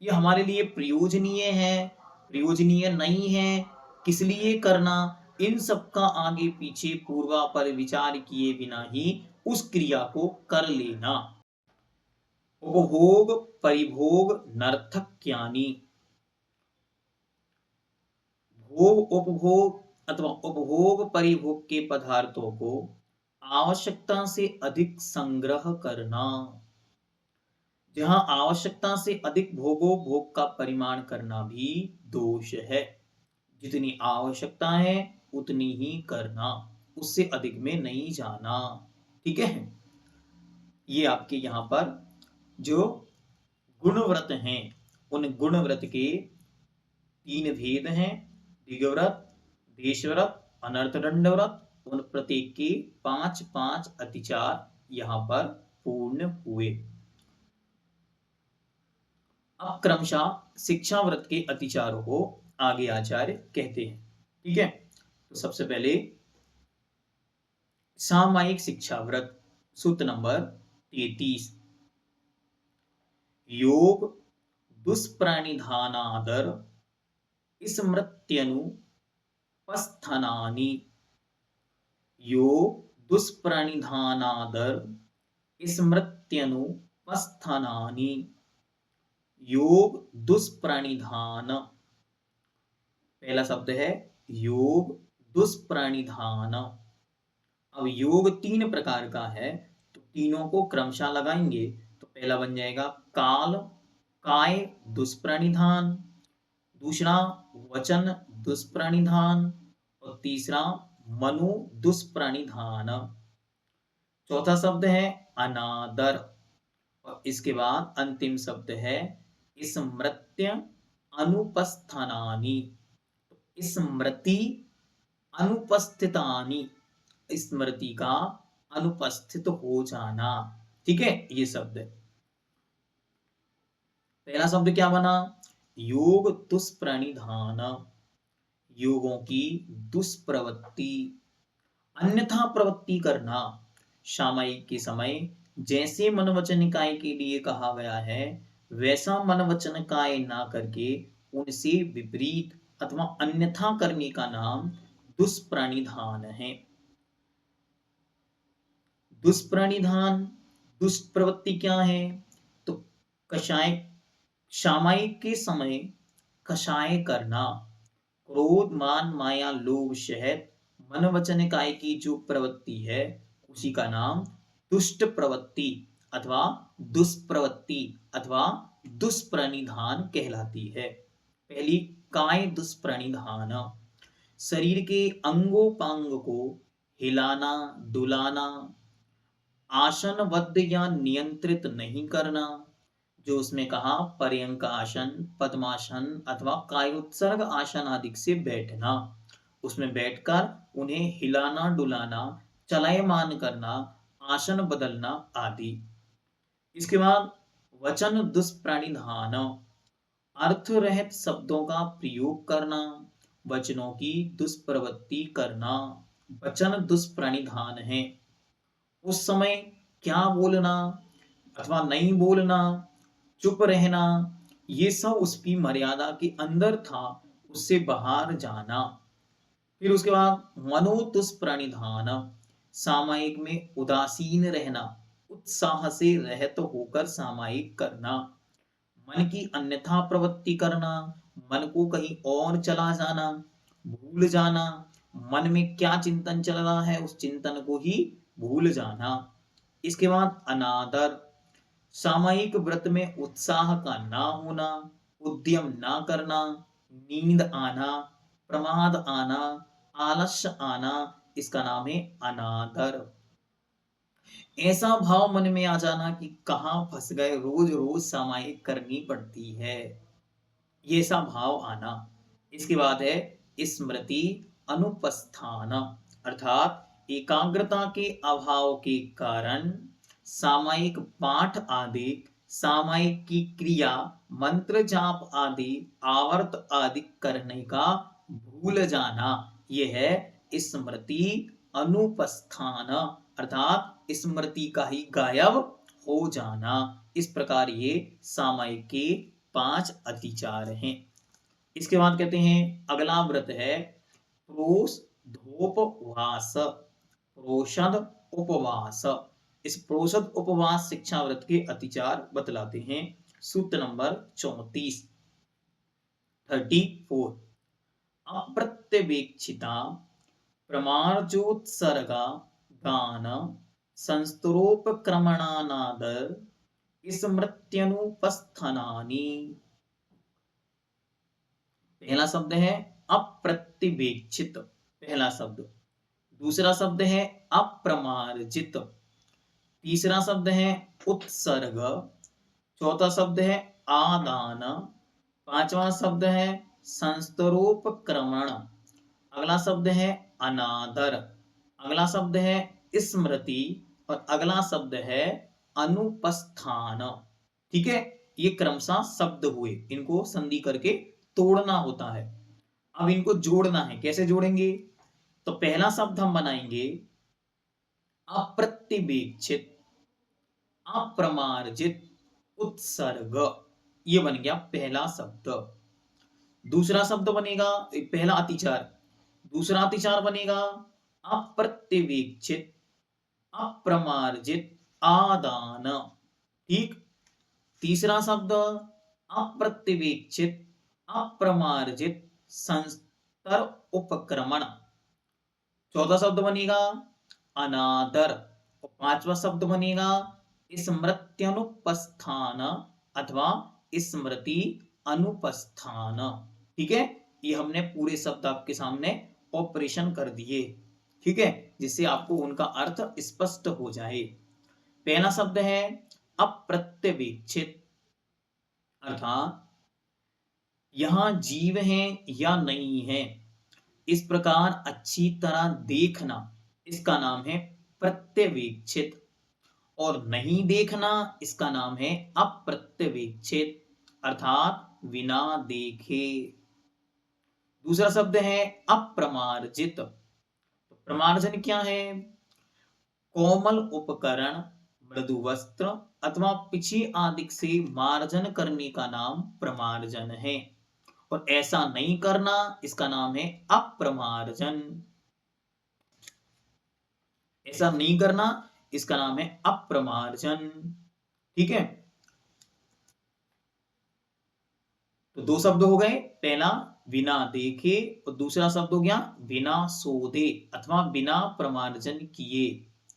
ये हमारे लिए प्रयोजनीय है, प्रयोजनीय नहीं है, किस लिए करना, इन सब का आगे पीछे पूर्वापर विचार किए बिना ही उस क्रिया को कर लेना। उपभोग, परिभोग, नर्थक्यानि। भोग, उपभोग अथवा उपभोग परिभोग के पदार्थों को आवश्यकता से अधिक संग्रह करना। जहां आवश्यकता से अधिक भोग का परिमाण करना भी दोष है। जितनी आवश्यकता है उतनी ही करना, उससे अधिक में नहीं जाना। ठीक है, ये आपके यहाँ पर जो गुणव्रत हैं उन गुणव्रत के 3 भेद हैं, दिग्व्रत, देशव्रत, अनर्थदंड व्रत। उन प्रत्येक के 5-5 अतिचार यहाँ पर पूर्ण हुए। अब क्रमशः शिक्षा व्रत के अतिचारों को आगे आचार्य कहते हैं। ठीक है, तो सबसे पहले सामायिक शिक्षा व्रत, सूत्र नंबर 33। योग दुष्प्राणिधानादर स्मृत्यनुपस्थानानि। योग दुष्प्राणिधानादर स्मृत्यनुपस्थानानि। योग दुष्प्राणिधान, पहला शब्द है योग दुष्प्राणिधान। अब योग 3 प्रकार का है, तो तीनों को क्रमशः लगाएंगे तो पहला बन जाएगा काल, काय दुष्प्राणिधान, दूसरा वचन दुष्प्राणिधान और तीसरा मनु दुष्प्राणिधान। चौथा शब्द है अनादर और इसके बाद अंतिम शब्द है स्मृत्य अनुपस्थानानि। स्मृति अनुपस्थितानि, स्मृति का अनुपस्थित हो जाना। ठीक है, ये शब्द है। पहला शब्द क्या बना, योग दुष्प्राणिधान, योगों की दुष्प्रवृत्ति, अन्यथा प्रवृत्ति करना। सामयिक के समय जैसे मन वचन निकाय के लिए कहा गया है वैसा मन वचन निकाय ना करके उनसे विपरीत अथवा अन्यथा करने का नाम दुष्प्राणिधान है। दुष्प्राणिधान, दुष्प्रवृत्ति क्या है, तो कषाय, सामयिक के समय कषाय करना, क्रोध मान माया लोभ सहित मन वचन काय की जो प्रवृत्ति है उसी का नाम दुष्ट प्रवृत्ति अथवा दुष्प्रवृत्ति अथवा दुष्प्रणिधान कहलाती है। पहली, काय दुष्प्रणिधान, शरीर के अंगोपांग को हिलाना डुलाना, आसनबद्ध या नियंत्रित नहीं करना, जो उसमें कहा पर्यंक आसन, पद्मासन अथवा कायोत्सर्ग आसन आदि से बैठना, उसमें बैठकर उन्हें हिलाना डुलाना, चलायमान करना, आसन बदलना आदि। इसके बाद वचन दुष्प्रणिधान, अर्थ रहित शब्दों का प्रयोग करना, वचनों की दुष्प्रवृत्ति करना। वचन दुष्प्रणिधान है, उस समय क्या बोलना अथवा नहीं बोलना, चुप रहना, ये सब उसकी मर्यादा के अंदर था, उससे बाहर जाना। फिर उसके बाद मनोदुष्प्रणिधान, सामयिक में उदासीन रहना, उत्साह से रहित होकर सामयिक करना, मन की अन्यथा प्रवृत्ति करना, मन को कहीं और चला जाना, भूल जाना, मन में क्या चिंतन चल रहा है उस चिंतन को ही भूल जाना। इसके बाद अनादर, सामयिक व्रत में उत्साह का ना होना, उद्यम ना करना, नींद आना, प्रमाद आना, आलस्य आना, इसका नाम है अनादर। ऐसा भाव मन में आ जाना कि कहां फंस गए, रोज रोज सामयिक करनी पड़ती है, ये सा भाव आना। इसके बाद है स्मृति अनुपस्थान, अर्थात एकाग्रता के अभाव के कारण सामयिक पाठ आदि, सामयिक की क्रिया, मंत्र जाप आदि, आवर्त आदि करने का भूल जाना, यह है स्मृति अनुपस्थान, अर्थात स्मृति का ही गायब हो जाना। इस प्रकार ये सामयिक के 5 अतिचार हैं। इसके बाद कहते हैं अगला व्रत है प्रोषधोपवास, प्रोषद उपवास। इस प्रोषद उपवास शिक्षा व्रत के अतिचार बतलाते हैं। सूत्र नंबर 34 अप्रत्यवेक्षिता प्रमार्जोत्सर्गा गान संस्तरोपक्रमणानादर स्मृत्यनुपस्थानानि। पहला शब्द है अप्रतिवेक्षित, पहला शब्द। दूसरा शब्द है अप्रमार्जित, तीसरा शब्द है उत्सर्ग, चौथा शब्द है आदान, पांचवा शब्द है संस्तरोपक्रमण, अगला शब्द है अनादर, अगला शब्द है स्मृति और अगला शब्द है अनुपस्थान। ठीक है, ये क्रमशः शब्द हुए, इनको संधि करके तोड़ना होता है। अब इनको जोड़ना है, कैसे जोड़ेंगे? तो पहला शब्द हम बनाएंगे अप्रतिवेक्षित, अप्रमार्जित, उत्सर्ग, ये बन गया पहला शब्द। दूसरा शब्द बनेगा, पहला अतिचार, दूसरा अतिचार बनेगा अप्रतिवेक्षित, अप्रमार्जित, आदान। ठीक, तीसरा शब्द अप्रतिवेक्षित, अप्रमार्जित, संस्तर उपक्रमण, चौथा शब्द बनेगा अनादर और पांचवा शब्द बनेगा स्मृत्यनुपस्थान अथवा स्मृति अनुपस्थान। ठीक है, ये हमने पूरे शब्द आपके सामने ऑपरेशन कर दिए, ठीक है, जिससे आपको उनका अर्थ स्पष्ट हो जाए। पहला शब्द है अप्रत्यवेक्षित, अर्थात यहां जीव है या नहीं है इस प्रकार अच्छी तरह देखना, इसका नाम है प्रत्यवेक्षित, और नहीं देखना इसका नाम है अप्रत्यवेक्षित, अर्थात बिना देखे। दूसरा शब्द है अप्रमार्जित, प्रमार्जन क्या है? कोमल उपकरण, मृदु वस्त्र अथवा पिछी आदि से मार्जन करने का नाम प्रमार्जन है, और ऐसा नहीं करना इसका नाम है अप्रमार्जन। ऐसा नहीं करना इसका नाम है अप्रमार्जन। ठीक है, तो दो शब्द हो गए, पहला बिना देखे और दूसरा शब्द हो गया बिना सोधे अथवा बिना प्रमार्जन किए।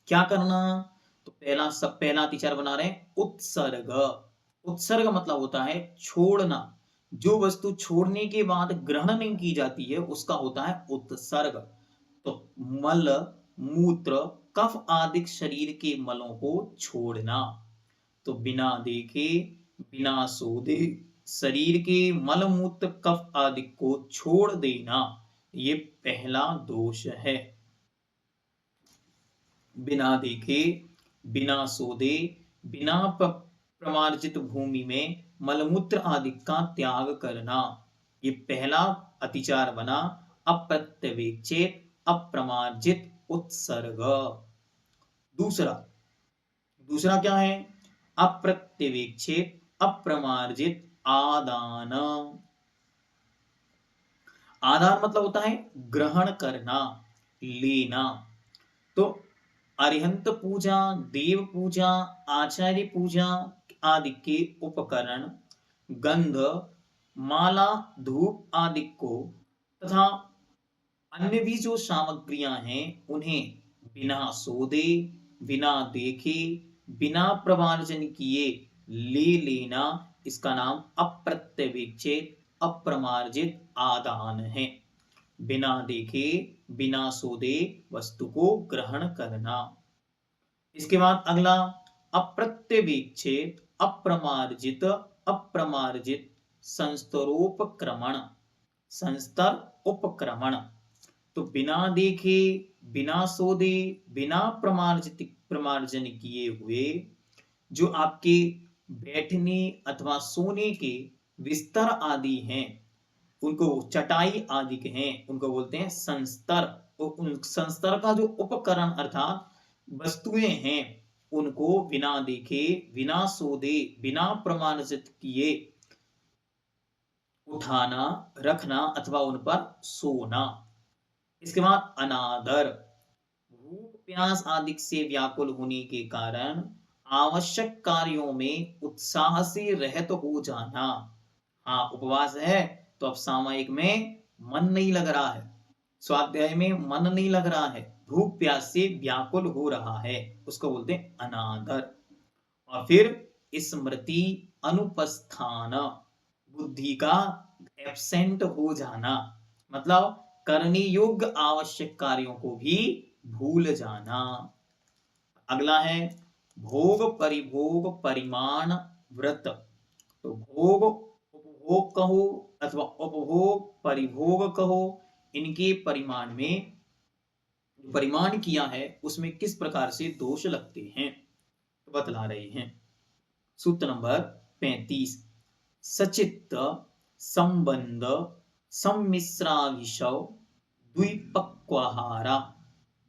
क्या करना? तो पहला अतिचार बना रहे हैं उत्सर्ग। उत्सर्ग मतलब होता है छोड़ना। जो वस्तु छोड़ने के बाद ग्रहण नहीं की जाती है उसका होता है उत्सर्ग। तो मल, मूत्र, कफ आदि शरीर के मलों को छोड़ना। तो बिना देखे, बिना सोधे शरीर के मल मूत्र कफ आदि को छोड़ देना, ये पहला दोष है। बिना देखे, बिना सोधे, बिना प्रमार्जित भूमि में मलमूत्र आदि का त्याग करना, ये पहला अतिचार बना अप्रत्यवेक्षित अप्रमार्जित उत्सर्ग। दूसरा दूसरा क्या है? अप्रत्यवेक्षित अप्रमार्जित आदान। आदान मतलब होता है ग्रहण करना, लेना। तो अरिहंत पूजा, देव पूजा, आचार्य पूजा आदि के उपकरण, गंध, माला, धूप आदि को तथा अन्य भी जो सामग्रियां हैं उन्हें बिना सोधे, बिना देखे, बिना प्रमार्जन किए ले लेना, इसका नाम अप्रत्यवेक्षित अप्रमार्जित आदान है। बिना देखे, बिना सोधे वस्तु को ग्रहण करना। इसके बाद अगला अप्रत्यवेक्षित अप्रमार्जित अप्रमार्जित संस्तरोपक्रमण। संस्तर उपक्रमण, तो बिना देखे, बिना सोधे, बिना प्रमार्जन किए हुए जो आपके बैठने अथवा सोने के बिस्तर आदि हैं, उनको चटाई आदि के हैं, उनको बोलते हैं संस्तर। उन संस्तर का जो उपकरण अर्थात वस्तुएं हैं उनको बिना देखे, बिना सोधे, बिना प्रमार्जित किए उठाना, रखना अथवा उन पर सोना। इसके बाद अनादर, भूख प्यास आदि से व्याकुल होने के कारण आवश्यक कार्यों में उत्साह से रहित हो जाना। हाँ, उपवास है तो अब सामयिक में मन नहीं लग रहा है, स्वाध्याय में मन नहीं लग रहा है, भूख प्यास से व्याकुल हो रहा है, उसको बोलते हैं अनादर। और फिर स्मृति अनुपस्थान, बुद्धि का एब्सेंट हो जाना, मतलब करने योग्य आवश्यक कार्यों को भी भूल जाना। अगला है भोग परिभोग परिमाण व्रत। तो भोग उपभोग कहो अथवा उपभोग परिभोग कहो, इनके परिमाण में जो परिमाण किया है उसमें किस प्रकार से दोष लगते हैं तो बतला रहे हैं। सूत्र नंबर 35, सचित्त संबंध सम्मिश्राविषौ द्विपक्वाहारा।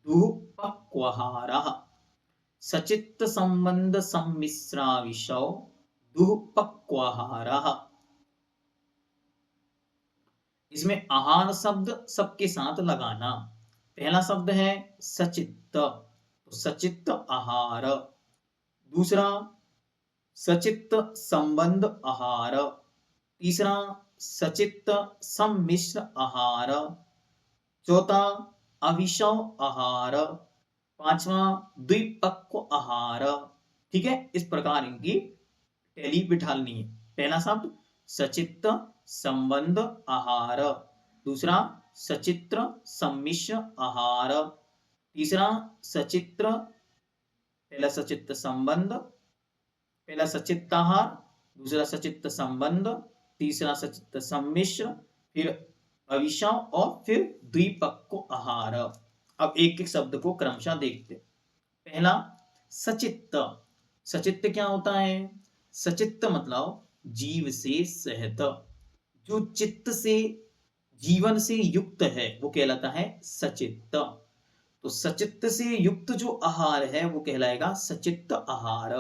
दुःपक्वाहारः, सचित्त संबंध सम्मिश्राविषौ दुःपक्वाहारः। इसमें आहार शब्द सबके साथ लगाना। पहला शब्द है सचित्त, तो सचित्त आहार। दूसरा सचित्त संबंध आहार। तीसरा सचित्त सम्मिश्र आहार। चौथा अविषव आहार। पांचवा द्विपक्व आहार। ठीक है, इस प्रकार इनकी टैली बिठानी है। पहला शब्द सचित्त संबंध आहार, दूसरा सचित्र सम्मिश्र आहार, तीसरा सचित्र, पहला सचित्त संबंध, पहला सचित्त आहार, दूसरा सचित्त संबंध, तीसरा सचित्त सम्मिश्र, फिर अविषम और फिर द्विपक्व आहार। अब एक एक शब्द को क्रमशः देखते। पहला सचित्त। सचित्त क्या होता है? सचित्त मतलब जीव से सहित, जो चित्त से जीवन से युक्त है वो कहलाता है सचित्त। तो सचित्त से युक्त जो आहार है वो कहलाएगा सचित्त आहार।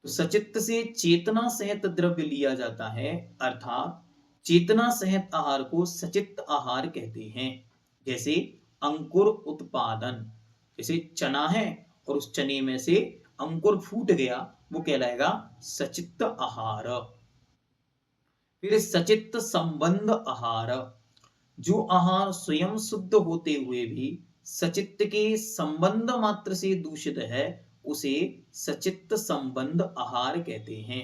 तो सचित्त से चेतना सहित द्रव्य लिया जाता है, अर्थात चेतना सहित आहार को सचित्त आहार कहते हैं। जैसे अंकुर उत्पादन, जैसे चना है और उस चने में से अंकुर फूट गया, वो कहलाएगा सचित्त आहार। फिर सचित्त संबंध आहार, जो आहार स्वयं शुद्ध होते हुए भी सचित्त के संबंध मात्र से दूषित है उसे सचित्त संबंध आहार कहते हैं।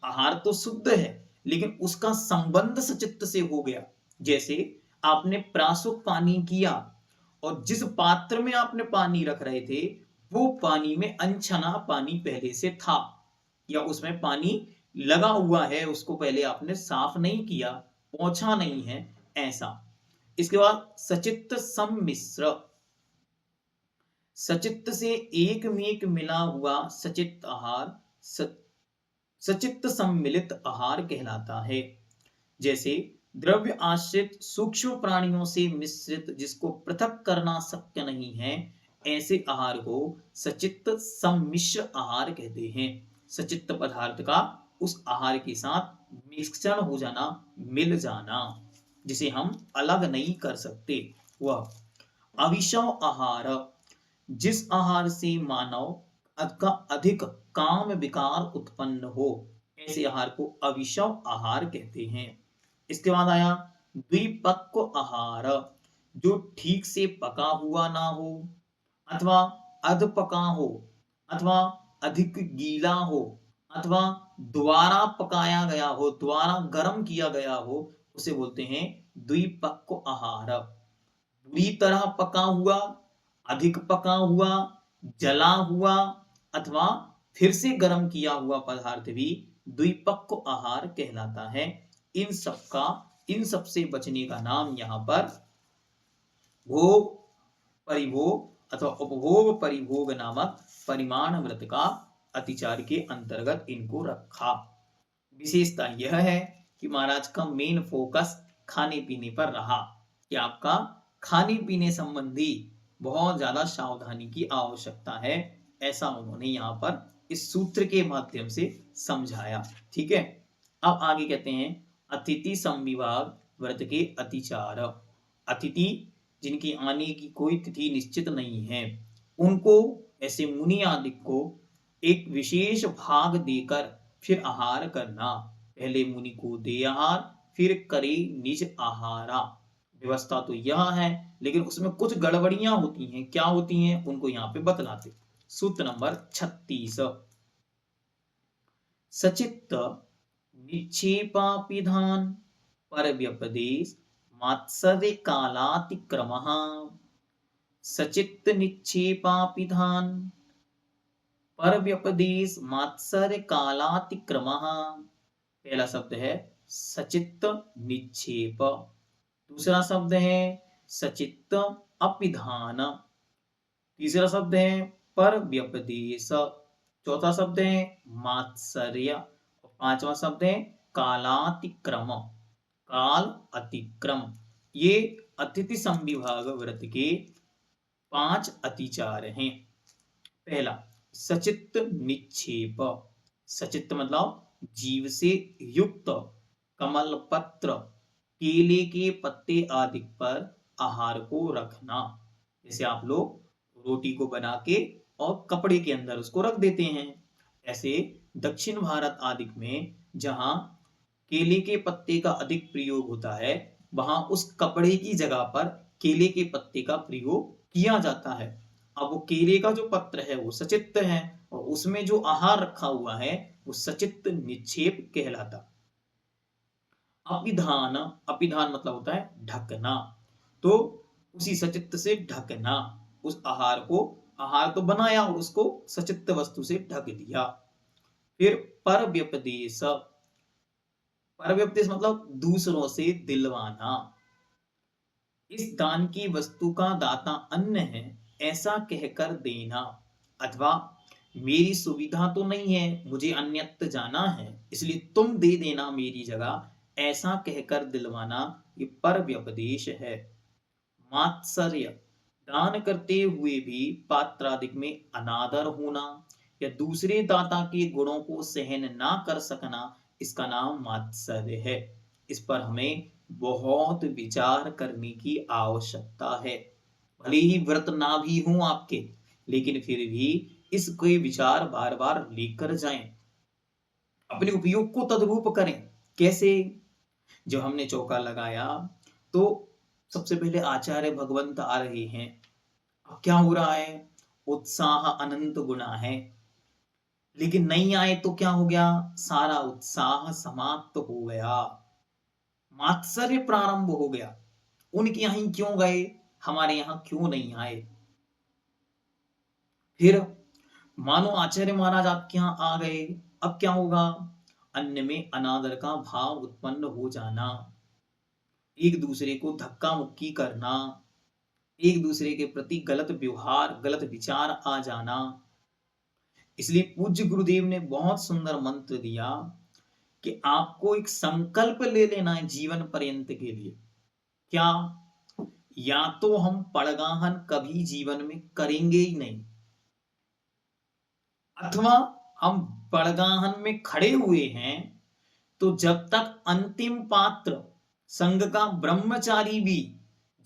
आहार तो शुद्ध है लेकिन उसका संबंध सचित्त से हो गया। जैसे आपने प्रासुक पानी किया और जिस पात्र में आपने पानी रख रहे थे वो पानी में अनछना पानी पहले से था, या उसमें पानी लगा हुआ है, उसको पहले आपने साफ नहीं किया, पोंछा नहीं है, ऐसा। इसके बाद सचित्त सम्मिश्र, सचित्त से एक मेक मिला हुआ सचित्त आहार सचित्त सम्मिलित आहार कहलाता है। जैसे द्रव्य आश्रित सूक्ष्म प्राणियों से मिश्रित जिसको पृथक करना शक्य नहीं है, ऐसे आहार को सचित्त सम्मिश्र आहार कहते हैं। सचित्त पदार्थ का उस आहार के साथ मिश्रण हो जाना, मिल जाना, जिसे हम अलग नहीं कर सकते। वह अविषम आहार, जिस आहार से मानव का अधिक काम विकार उत्पन्न हो, ऐसे आहार को अविषम आहार कहते हैं। इसके बाद आया द्विपक्व आहार, जो ठीक से पका हुआ ना हो अथवा अध पका हो अथवा अधिक गीला हो अथवा दोबारा पकाया गया हो, दोबारा गर्म किया गया हो, उसे बोलते हैं द्विपक्व आहार। बुरी तरह पका हुआ, अधिक पका हुआ, जला हुआ अथवा फिर से गर्म किया हुआ पदार्थ भी द्विपक्व आहार कहलाता है। इन सब से बचने का नाम यहाँ पर भोग परिभोग अथवा उपभोग परिभोग नामक परिमाण व्रत का अतिचार के अंतर्गत इनको रखा। विशेषता यह है कि महाराज का मेन फोकस खाने पीने पर रहा कि आपका खाने पीने संबंधी बहुत ज्यादा सावधानी की आवश्यकता है, ऐसा उन्होंने यहाँ पर इस सूत्र के माध्यम से समझाया। ठीक है, अब आगे कहते हैं अतिथि संविभाग व्रत के अतिचार। अतिथि जिनकी आने की कोई तिथि निश्चित नहीं है, उनको ऐसे मुनि आदि को एक विशेष भाग देकर फिर आहार करना। पहले मुनि को दे आहार, फिर करे निज आहारा। व्यवस्था तो यह है लेकिन उसमें कुछ गड़बड़ियां होती हैं। क्या होती हैं उनको यहाँ पे बतलाते। सूत्र नंबर 36, सचित्त निक्षेपापिधान पर व्यपदेश मात्सर्य कालातिक्रमः। सचित्त निक्षेपापिधान पर व्यपदेश मात्सर्य कालातिक्रमः। पहला शब्द है सचित्त निक्षेप, दूसरा शब्द है सचित्त अपिधान, तीसरा शब्द है पर व्यपदेश, चौथा शब्द है मात्सर्य और पांचवा शब्द है कालातिक्रम, काल अतिक्रम। ये अतिथि संविभाग व्रत के 5 अतिचार हैं। पहला सचित्त निक्षेप, सचित्त मतलब जीव से युक्त कमल पत्र, केले के पत्ते आदि पर आहार को रखना। जैसे आप लोग रोटी को बना के और कपड़े के अंदर उसको रख देते हैं, ऐसे दक्षिण भारत आदि में जहां केले के पत्ते का अधिक प्रयोग होता है, वहां उस कपड़े की जगह पर केले के पत्ते का प्रयोग किया जाता है। अब वो केले का जो पत्र है वो सचित्त है और उसमें जो आहार रखा हुआ है वो सचित्त निक्षेप कहलाता। अपिधान, अपिधान मतलब होता है ढकना, तो उसी सचित्त से ढकना, उस आहार को, आहार तो बनाया और उसको सचित्त वस्तु से ढक दिया। फिर पर व्यपदेश, पर व्यपदेश मतलब दूसरों से दिलवाना। इस दान की वस्तु का दाता अन्य है ऐसा कहकर देना, अथवा मेरी सुविधा तो नहीं है, मुझे अन्यत्र जाना है इसलिए तुम दे देना मेरी जगह, ऐसा कहकर दिलवाना, ये पर व्यपदेश है। मात्सर्य, दान करते हुए भी पात्रादिक में अनादर होना या दूसरे दाता के गुणों को सहन ना कर सकना, इसका नाम मात्सर्य है। इस पर हमें बहुत विचार करने की आवश्यकता है। भले ही व्रत ना भी हों आपके, लेकिन फिर भी इसके विचार बार बार लेकर जाएं, अपने उपयोग को तद्रूप करें। कैसे? जब हमने चौका लगाया तो सबसे पहले आचार्य भगवंत आ रहे हैं, अब क्या हो रहा है, उत्साह अनंत गुना है। लेकिन नहीं आए तो क्या हो गया? सारा उत्साह समाप्त हो गया, मात्सर्य प्रारंभ हो गया। उनके यहीं क्यों गए, हमारे यहां क्यों नहीं आए? फिर मानो आचार्य महाराज आपके यहाँ आ गए, अब क्या होगा? अन्य में अनादर का भाव उत्पन्न हो जाना, एक दूसरे को धक्का मुक्की करना, एक दूसरे के प्रति गलत व्यवहार, गलत विचार आ जाना। इसलिए पूज्य गुरुदेव ने बहुत सुंदर मंत्र दिया कि आपको एक संकल्प ले लेना है जीवन पर्यंत के लिए। क्या? या तो हम पड़गाहन कभी जीवन में करेंगे ही नहीं, अथवा हम पड़गाहन में खड़े हुए हैं तो जब तक अंतिम पात्र संघ का ब्रह्मचारी भी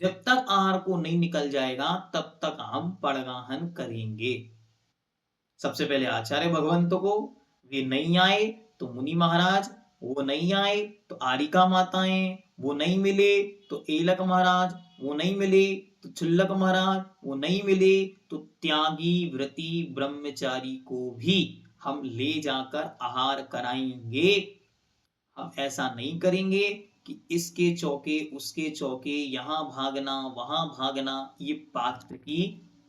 जब तक आहार को नहीं निकल जाएगा तब तक हम पड़गाहन करेंगे। सबसे पहले आचार्य भगवंत को, वे नहीं आए तो मुनि महाराज, वो नहीं आए तो आरिका माताएं, वो नहीं मिले तो एलक महाराज, वो नहीं मिले तो छुल्लक महाराज, वो नहीं मिले तो त्यागी व्रती ब्रह्मचारी को भी हम ले जाकर आहार कराएंगे। हम ऐसा नहीं करेंगे कि इसके चौके उसके चौके, यहां भागना वहां भागना। ये पात्र की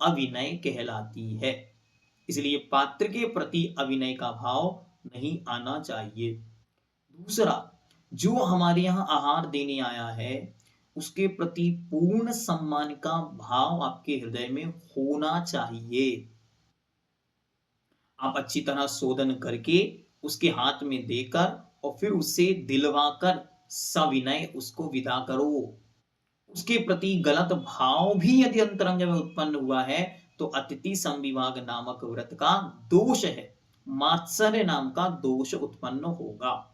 अविनय कहलाती है। इसलिए पात्र के प्रति अविनय का भाव नहीं आना चाहिए। दूसरा, जो हमारे यहाँ आहार देने आया है उसके प्रति पूर्ण सम्मान का भाव आपके हृदय में होना चाहिए। आप अच्छी तरह शोधन करके उसके हाथ में देकर और फिर उससे दिलवाकर सविनय उसको विदा करो। उसके प्रति गलत भाव भी यदि अंतरंग में उत्पन्न हुआ है तो अतिथि संविभाग नामक व्रत का दोष है, मात्सर्य नाम का दोष उत्पन्न होगा।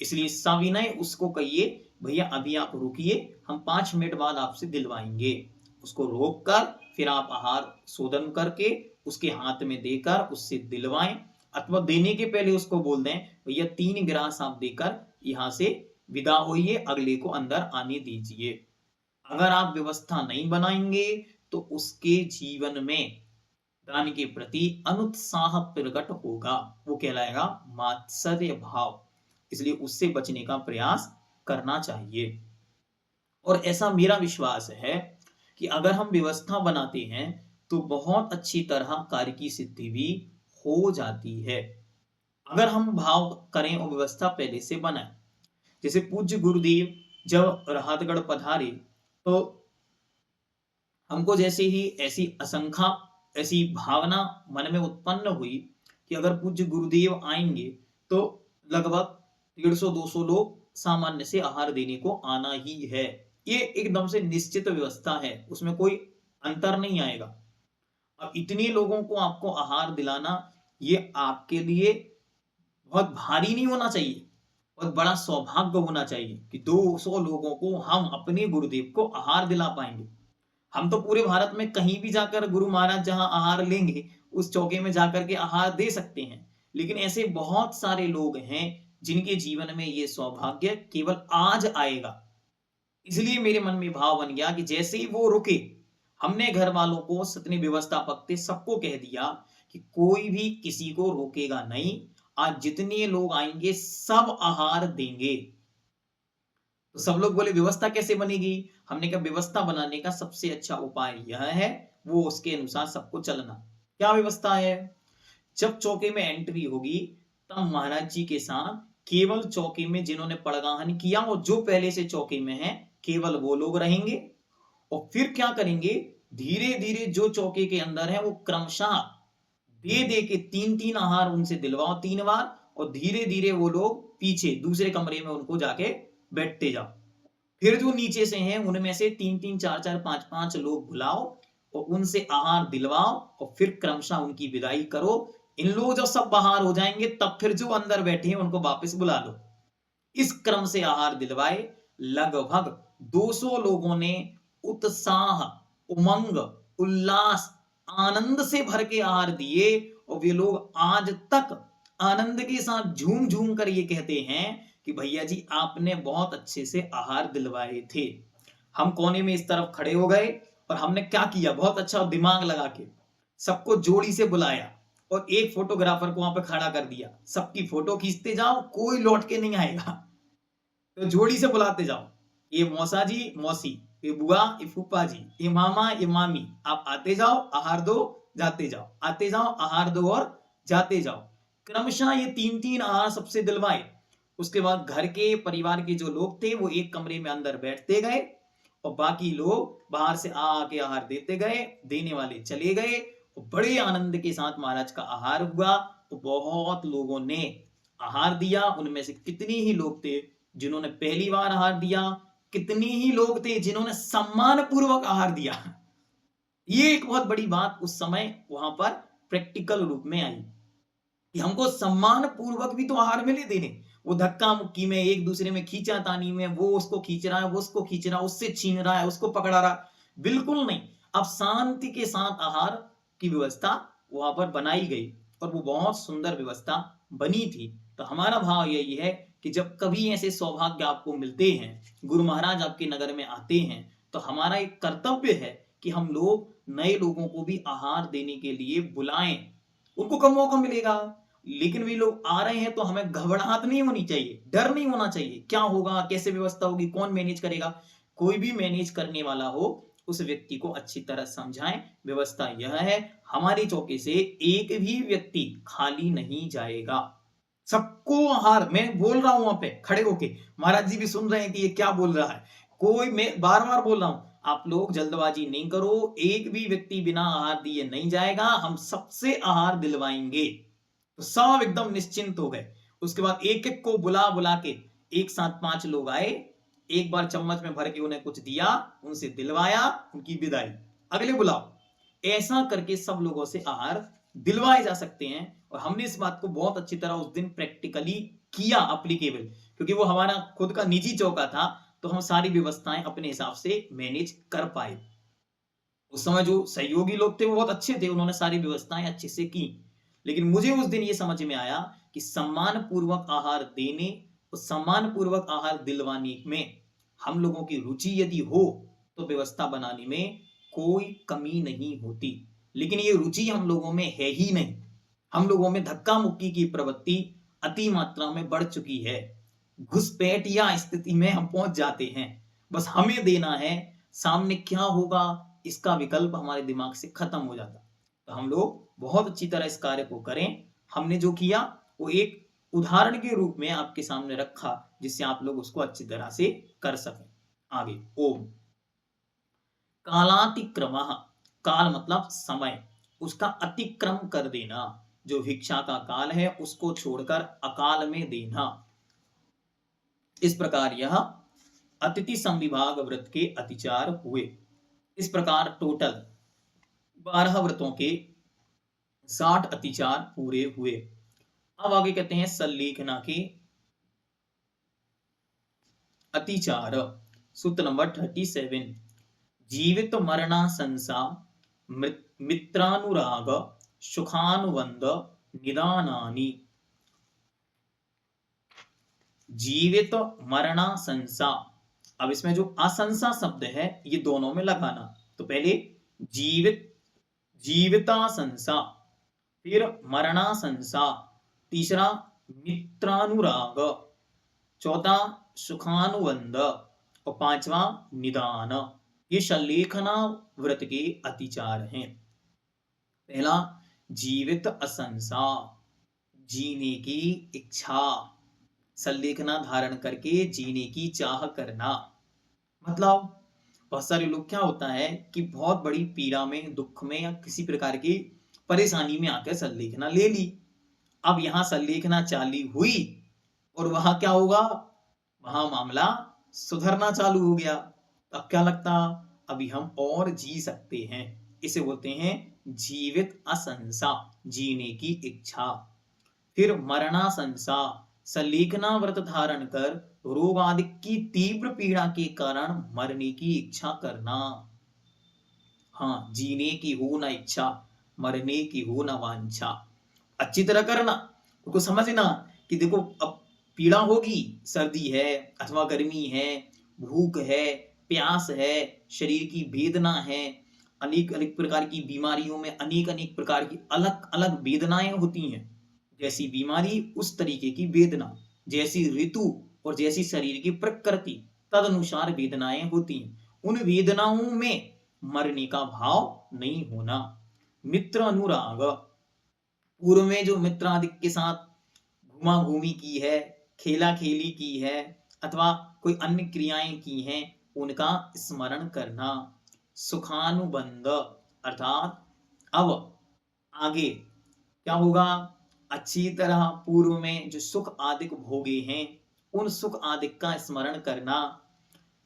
इसलिए सविनय उसको कहिए, भैया अभी आप रुकिए, हम 5 मिनट बाद आपसे दिलवाएंगे। उसको रोक कर फिर आप आहार शोधन करके उसके हाथ में देकर उससे दिलवाएं, अथवा देने के पहले उसको बोल दें, भैया 3 गिलास आप देकर यहां से विदा होइए, अगले को अंदर आने दीजिए। अगर आप व्यवस्था नहीं बनाएंगे तो उसके जीवन में दान के प्रति अनुत्साह प्रकट होगा, वो कहलाएगा मात्सर्य भाव। इसलिए उससे बचने का प्रयास करना चाहिए। और ऐसा मेरा विश्वास है कि अगर हम व्यवस्था बनाते हैं तो बहुत अच्छी तरह कार्य की सिद्धि भी हो जाती है, अगर हम भाव करें और व्यवस्था पहले से बनाए। जैसे पूज्य गुरुदेव जब राहतगढ़ पधारे तो हमको जैसे ही ऐसी असंख्या ऐसी भावना मन में उत्पन्न हुई कि अगर पूज्य गुरुदेव आएंगे तो लगभग 150-200 लोग सामान्य से आहार देने को आना ही है। ये एकदम से निश्चित व्यवस्था है, उसमें कोई अंतर नहीं आएगा। अब इतने लोगों को आपको आहार दिलाना ये आपके लिए बहुत भारी नहीं होना चाहिए, बहुत बड़ा सौभाग्य होना चाहिए कि 200 लोगों को हम अपने गुरुदेव को आहार दिला पाएंगे। हम तो पूरे भारत में कहीं भी जाकर गुरु महाराज जहां आहार लेंगे उस चौके में जाकर के आहार दे सकते हैं, लेकिन ऐसे बहुत सारे लोग हैं जिनके जीवन में ये सौभाग्य केवल आज आएगा। इसलिए मेरे मन में भाव बन गया कि जैसे ही वो रुके, हमने घर वालों को, सतनी व्यवस्थापक थे, सबको कह दिया कि कोई भी किसी को रोकेगा नहीं, आज जितने लोग आएंगे सब आहार देंगे। तो सब लोग बोले व्यवस्था कैसे बनेगी? हमने कहा व्यवस्था बनाने का सबसे अच्छा उपाय यह है, वो उसके अनुसार सबको चलना। क्या व्यवस्था है? जब चौके में एंट्री होगी तब महाराज जी के साथ केवल चौके में जिन्होंने पड़गाहन किया और जो पहले से चौके में है केवल वो लोग रहेंगे। और फिर क्या करेंगे, धीरे धीरे जो चौके के अंदर है वो क्रमशः दे दे के 3-3 आहार उनसे दिलवाओ 3 बार, और धीरे धीरे वो लोग पीछे दूसरे कमरे में उनको जाके बैठते जाओ। फिर जो नीचे से हैं उनमें से 3-3 4-4 5-5 लोग बुलाओ और उनसे आहार दिलवाओ और फिर क्रमशः उनकी विदाई करो। इन लोग जब सब बाहर हो जाएंगे तब फिर जो अंदर बैठे हैं उनको वापस बुला लो। इस क्रम से आहार दिलवाए। लगभग 200 लोगों ने उत्साह, उमंग, उल्लास, आनंद से भर के आहार दिए और वे लोग आज तक आनंद के साथ झूम झूम कर ये कहते हैं कि भैया जी आपने बहुत अच्छे से आहार दिलवाए थे। हम कोने में इस तरफ खड़े हो गए और हमने क्या किया, बहुत अच्छा दिमाग लगा के सबको जोड़ी से बुलाया और एक फोटोग्राफर को वहां पे खड़ा कर दिया, सबकी फोटो खींचते जाओ, कोई लौट के नहीं आएगा। तो जोड़ी से बुलाते जाओ, ये मौसा जी मौसी, ये बुआ ये फूफा जी, ये मामा ये मामी, आप आते जाओ आहार दो जाते जाओ, आते जाओ आहार दो और जाते जाओ। क्रमशः ये 3-3 आहार सबसे दिलवाए। उसके बाद घर के परिवार के जो लोग थे वो एक कमरे में अंदर बैठते गए और बाकी लोग बाहर से आके आहार देते गए, देने वाले चले गए और बड़े आनंद के साथ महाराज का आहार हुआ। तो बहुत लोगों ने आहार दिया। उनमें से कितने ही लोग थे जिन्होंने पहली बार आहार दिया, कितने ही लोग थे जिन्होंने सम्मान पूर्वक आहार दिया। ये एक बहुत बड़ी बात उस समय वहां पर प्रैक्टिकल रूप में आई कि हमको सम्मान पूर्वक भी तो आहार मिले देने। वो धक्का मुक्की में, एक दूसरे में खींचा तानी में, वो उसको खींच रहा है, वो उसको खींच रहा है, उससे छीन रहा है, उसको पकड़ा रहा, बिल्कुल नहीं। अब शांति के साथ आहार की व्यवस्था वहां पर बनाई गई और वो बहुत सुंदर व्यवस्था बनी थी। तो हमारा भाव यही है कि जब कभी ऐसे सौभाग्य आपको मिलते हैं, गुरु महाराज आपके नगर में आते हैं, तो हमारा एक कर्तव्य है कि हम लोग नए लोगों को भी आहार देने के लिए बुलाएं। उनको कम मौका मिलेगा, लेकिन वे लोग आ रहे हैं तो हमें घबराहट नहीं होनी चाहिए, डर नहीं होना चाहिए। क्या होगा, कैसे व्यवस्था होगी, कौन मैनेज करेगा? कोई भी मैनेज करने वाला हो उस व्यक्ति को अच्छी तरह समझाएं। व्यवस्था यह है, हमारी चौकी से एक भी व्यक्ति खाली नहीं जाएगा, सबको आहार। मैं बोल रहा हूं वहां पे खड़े होके, महाराज जी भी सुन रहे हैं कि ये क्या बोल रहा है। कोई, मैं बार बार बोल रहा हूं, आप लोग जल्दबाजी नहीं करो, एक भी व्यक्ति बिना आहार दिए नहीं जाएगा, हम सबसे आहार दिलवाएंगे। तो सब एकदम निश्चिंत हो गए। उसके बाद एक एक को बुला बुला के एक साथ 5 लोग आए, एक बार चम्मच में भर के उन्हें कुछ दिया, उनसे दिलवाया, उनकी विदाई, अगले बुलाओ। ऐसा करके सब लोगों से आहार दिलवाए जा सकते हैं। और हमने इस बात को बहुत अच्छी तरह उस दिन प्रैक्टिकली किया, अप्लीकेबल, क्योंकि वो हमारा खुद का निजी चौका था, तो हम सारी व्यवस्थाएं अपने हिसाब से मैनेज कर पाए। उस समय जो सहयोगी लोग थे वो बहुत अच्छे थे, उन्होंने सारी व्यवस्थाएं अच्छे से की। लेकिन मुझे उस दिन ये समझ में आया कि सम्मान पूर्वक आहार देने और सम्मान पूर्वक आहार दिलवाने में हम लोगों की रुचि यदि हो तो व्यवस्था बनाने में कोई कमी नहीं होती। लेकिन ये रुचि हम लोगों में है ही नहीं। हम लोगों में धक्का मुक्की की प्रवृत्ति अति मात्रा में बढ़ चुकी है। घुसपैठ या स्थिति में हम पहुंच जाते हैं। बस हमें देना है, सामने क्या होगा इसका विकल्प हमारे दिमाग से खत्म हो जाता। तो हम लोग बहुत अच्छी तरह इस कार्य को करें। हमने जो किया वो एक उदाहरण के रूप में आपके सामने रखा, जिससे आप लोग उसको अच्छी तरह से कर सकें। आगे, ओम। कालातिक्रम, काल मतलब समय, उसका अतिक्रम कर देना। जो भिक्षा का काल है उसको छोड़कर अकाल में देना। इस प्रकार यह अतिथि संविभाग व्रत के अतिचार हुए। इस प्रकार टोटल 12 व्रतों के 60 अतिचार पूरे हुए। अब आगे कहते हैं सल्लेखना के अतिचार। सूत्र नंबर 37, जीवित मरणाशंसा मित्रानुराग सुखानुबंध निदानानि। जीवित मरणाशंसा, अब इसमें जो आशंसा शब्द है ये दोनों में लगाना। तो पहले जीवित, जीविताशंसा, फिर मरणाशंसा, तीसरा मित्रानुराग, चौथा सुखानुबंध और पांचवा निदान। ये सल्लेखना व्रत के अतिचार हैं। पहला, जीवित अशंसा, जीने की इच्छा, सल्लेखना धारण करके जीने की चाह करना। मतलब बहुत सारे लोग, क्या होता है कि बहुत बड़ी पीड़ा में, दुख में या किसी प्रकार की परेशानी में आकर सल्लेखना ले ली। अब यहां सल्लेखना चालू हुई और वहां क्या होगा, वहां मामला सुधरना चालू हो गया। अब क्या लगता, अभी हम और जी सकते हैं। इसे बोलते हैं जीवित अशंसा, जीने की इच्छा। फिर मरणाशंसा, सल्लेखना व्रत धारण कर रोग आदि की तीव्र पीड़ा के कारण मरने की इच्छा करना। हाँ, जीने की हो न इच्छा, मरने की हो न वांछा। अच्छी तरह करना, उनको समझना कि देखो अब पीड़ा होगी, सर्दी है अथवा गर्मी है, भूख है, प्यास है, शरीर की वेदना है, अनेक अनेक प्रकार की बीमारियों में अनेक अनेक प्रकार की अलग अलग वेदनाएं होती हैं। जैसी बीमारी उस तरीके की वेदना, जैसी ऋतु और जैसी शरीर की प्रकृति, तदनुसार वेदनाएं होती हैं। उन वेदनाओं में मरने का भाव नहीं होना। मित्र अनुराग, पूर्व में जो मित्र आदि के साथ घुमा घूमी की है, खेला खेली की है, अथवा कोई अन्य क्रियाएं की हैं, उनका स्मरण करना। सुखानुबंध, अर्थात अब आगे क्या होगा, अच्छी तरह पूर्व में जो सुख आदि भोगे हैं, उन सुख आदि का स्मरण करना।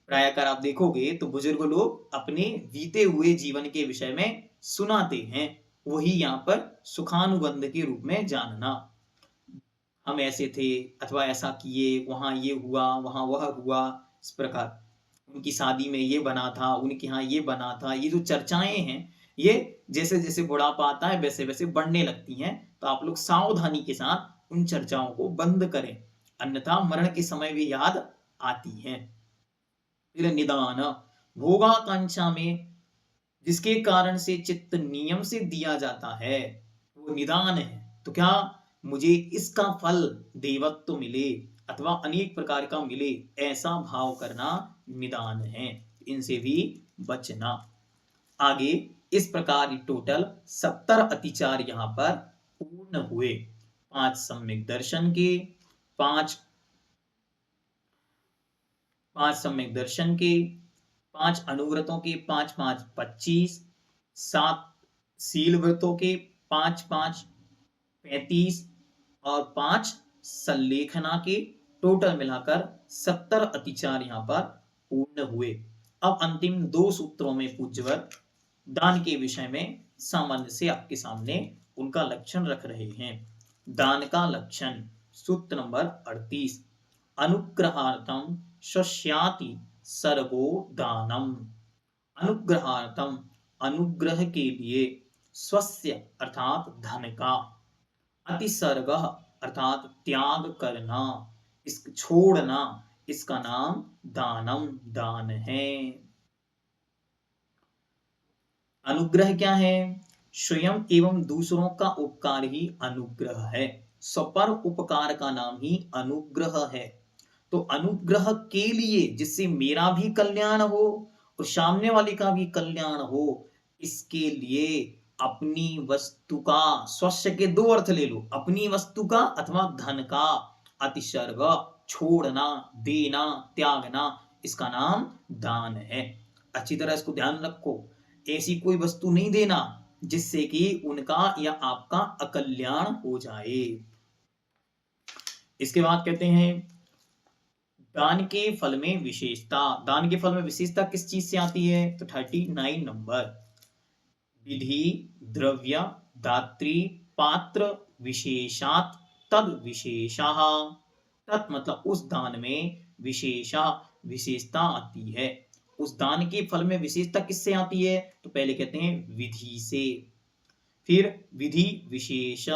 प्राय कर आप देखोगे तो बुजुर्ग लोग अपने बीते हुए जीवन के विषय में सुनाते हैं, वही यहाँ पर सुखानुबंध के रूप में जानना। हम ऐसे थे, अथवा ऐसा किए, वहां ये हुआ, वहां वह हुआ, इस प्रकार उनकी शादी में ये बना था, उनके यहाँ ये बना था। ये जो चर्चाएं हैं, ये जैसे जैसे बुढ़ापा आता है वैसे वैसे बढ़ने लगती हैं। तो आप लोग सावधानी के साथ उन चर्चाओं को बंद करें, अन्यथा मरण के समय भी याद आती हैं। फिर निदान, भोगाकांक्षा में जिसके कारण से चित्त नियम से दिया जाता है, वो निदान है। तो क्या मुझे इसका फल देवत्व मिले अथवा अनेक प्रकार का मिले, ऐसा भाव करना निदान है। इनसे भी बचना। आगे इस प्रकार टोटल 70 अतिचार यहाँ पर पूर्ण हुए। 5 सम्यक दर्शन के, 5 सम्यक दर्शन के, 5 अनुव्रतों के, 5 5 25, 7 शील व्रतों के, 5 5 35 और 5 सल्लेखना के, टोटल मिलाकर 70 अतिचार यहाँ पर पूर्ण हुए। अब अंतिम 2 सूत्रों में पूज्यवर दान के विषय में सामान्य से आपके सामने उनका लक्षण रख रहे हैं। दान का लक्षण, सूत्र नंबर 38, अनुग्रहार्थम शस्याति सर्गो दानम। अनुग्रहार्थम, अनुग्रह के लिए, स्वस्य अर्थात धन का, अतिसर्ग अर्थात त्याग करना, इस छोड़ना, इसका नाम दानम, दान है। अनुग्रह क्या है? स्वयं एवं दूसरों का उपकार ही अनुग्रह है। स्वपर उपकार का नाम ही अनुग्रह है। तो अनुग्रह के लिए, जिससे मेरा भी कल्याण हो और सामने वाले का भी कल्याण हो, इसके लिए अपनी वस्तु का, स्वस्य के 2 अर्थ ले लो, अपनी वस्तु का अथवा धन का अतिसर्ग, छोड़ना, देना, त्यागना, इसका नाम दान है। अच्छी तरह इसको ध्यान रखो। ऐसी कोई वस्तु नहीं देना जिससे कि उनका या आपका अकल्याण हो जाए। इसके बाद कहते हैं दान के फल में विशेषता। दान के फल में विशेषता किस चीज से आती है? तो 39 नंबर, विधि द्रव्य दात्री पात्र विशेषात तद विशेषः। तत् मतलब उस दान में विशेषा, विशेषता आती है। उस दान के फल में विशेषता किससे आती है? तो पहले कहते हैं विधि से, फिर विधि विशेष,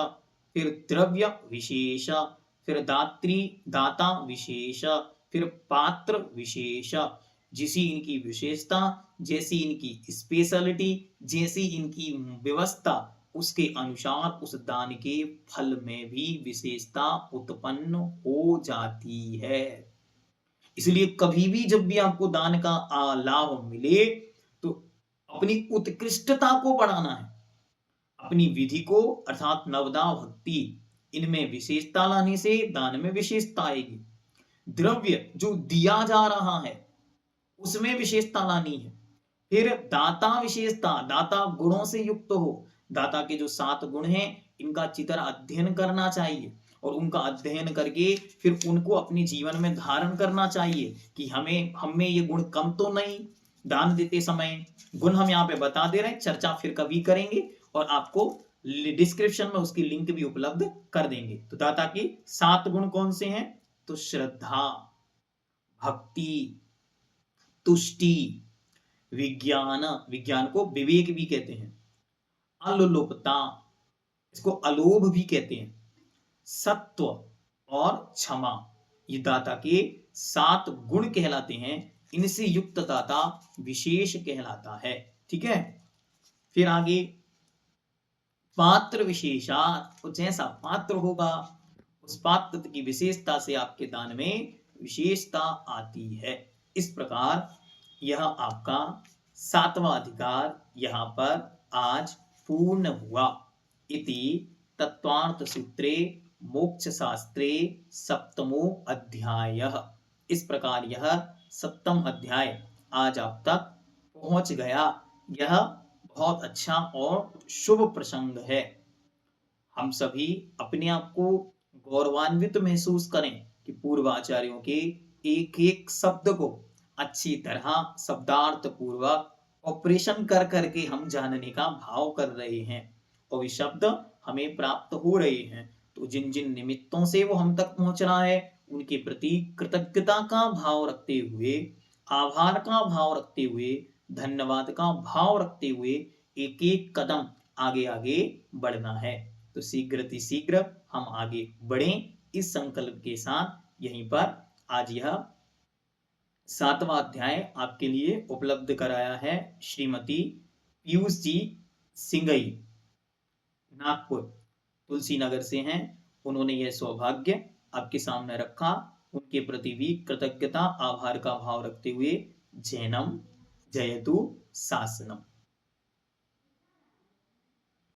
फिर द्रव्य विशेष, फिर दात्री दाता विशेष, फिर पात्र विशेष। जैसी इनकी विशेषता, जैसी इनकी स्पेशलिटी, जैसी इनकी व्यवस्था, उसके अनुसार उस दान के फल में भी विशेषता उत्पन्न हो जाती है। इसलिए कभी भी जब भी आपको दान का लाभ मिले तो अपनी उत्कृष्टता को बढ़ाना है, अपनी विधि को अर्थात नवदा भक्ति, इनमें विशेषता लाने से दान में विशेषता आएगी। द्रव्य जो दिया जा रहा है उसमें विशेषता लानी है। फिर दाता विशेषता, दाता गुणों से युक्त हो। दाता के जो 7 गुण हैं, इनका अच्छी तरह अध्ययन करना चाहिए और उनका अध्ययन करके फिर उनको अपने जीवन में धारण करना चाहिए कि हम में ये गुण कम तो नहीं। दान देते समय गुण हम यहाँ पे बता दे रहे हैं, चर्चा फिर कभी करेंगे और आपको डिस्क्रिप्शन में उसकी लिंक भी उपलब्ध कर देंगे। तो दाता के 7 गुण कौन से हैं? तो श्रद्धा, भक्ति, तुष्टि, विज्ञान, विज्ञान को विवेक भी कहते हैं, अलोलुपता, इसको अलोभ भी कहते हैं, सत्व और क्षमा, ये दाता के 7 गुण कहलाते हैं। इनसे युक्त दाता विशेष कहलाता है। ठीक है, फिर आगे पात्र विशेषात, तो जैसा पात्र होगा उस पात्र की विशेषता से आपके दान में विशेषता आती है। इस प्रकार यह आपका 7वां अधिकार यहाँ पर आज पूर्ण हुआ। इति तत्वार्थ सूत्रे मोक्ष शास्त्रे 7मो अध्यायः। इस प्रकार यह 7वां अध्याय आज आप तक पहुंच गया। यह बहुत अच्छा और शुभ प्रसंग है। हम सभी अपने आप को गौरवान्वित महसूस करें कि पूर्व आचार्यों के एक एक शब्द को अच्छी तरह शब्दार्थ पूर्वक ऑपरेशन कर करके हम जानने का भाव कर रहे हैं और वे शब्द हमें प्राप्त हो रहे हैं। तो जिन जिन निमित्तों से वो हम तक पहुंच रहा है उनके प्रति कृतज्ञता का भाव रखते हुए, आभार का भाव रखते हुए, धन्यवाद का भाव रखते हुए एक एक कदम आगे आगे बढ़ना है। तो शीघ्र हम आगे बढ़ें इस संकल्प के साथ। यहीं पर आज यह 7वां अध्याय आपके लिए उपलब्ध कराया है श्रीमती पीयूष जी सिंगई, नागपुर तुलसी नगर से हैं। उन्होंने यह सौभाग्य आपके सामने रखा। उनके प्रति भी कृतज्ञता आभार का भाव रखते हुए जैनम जयतु शासनम।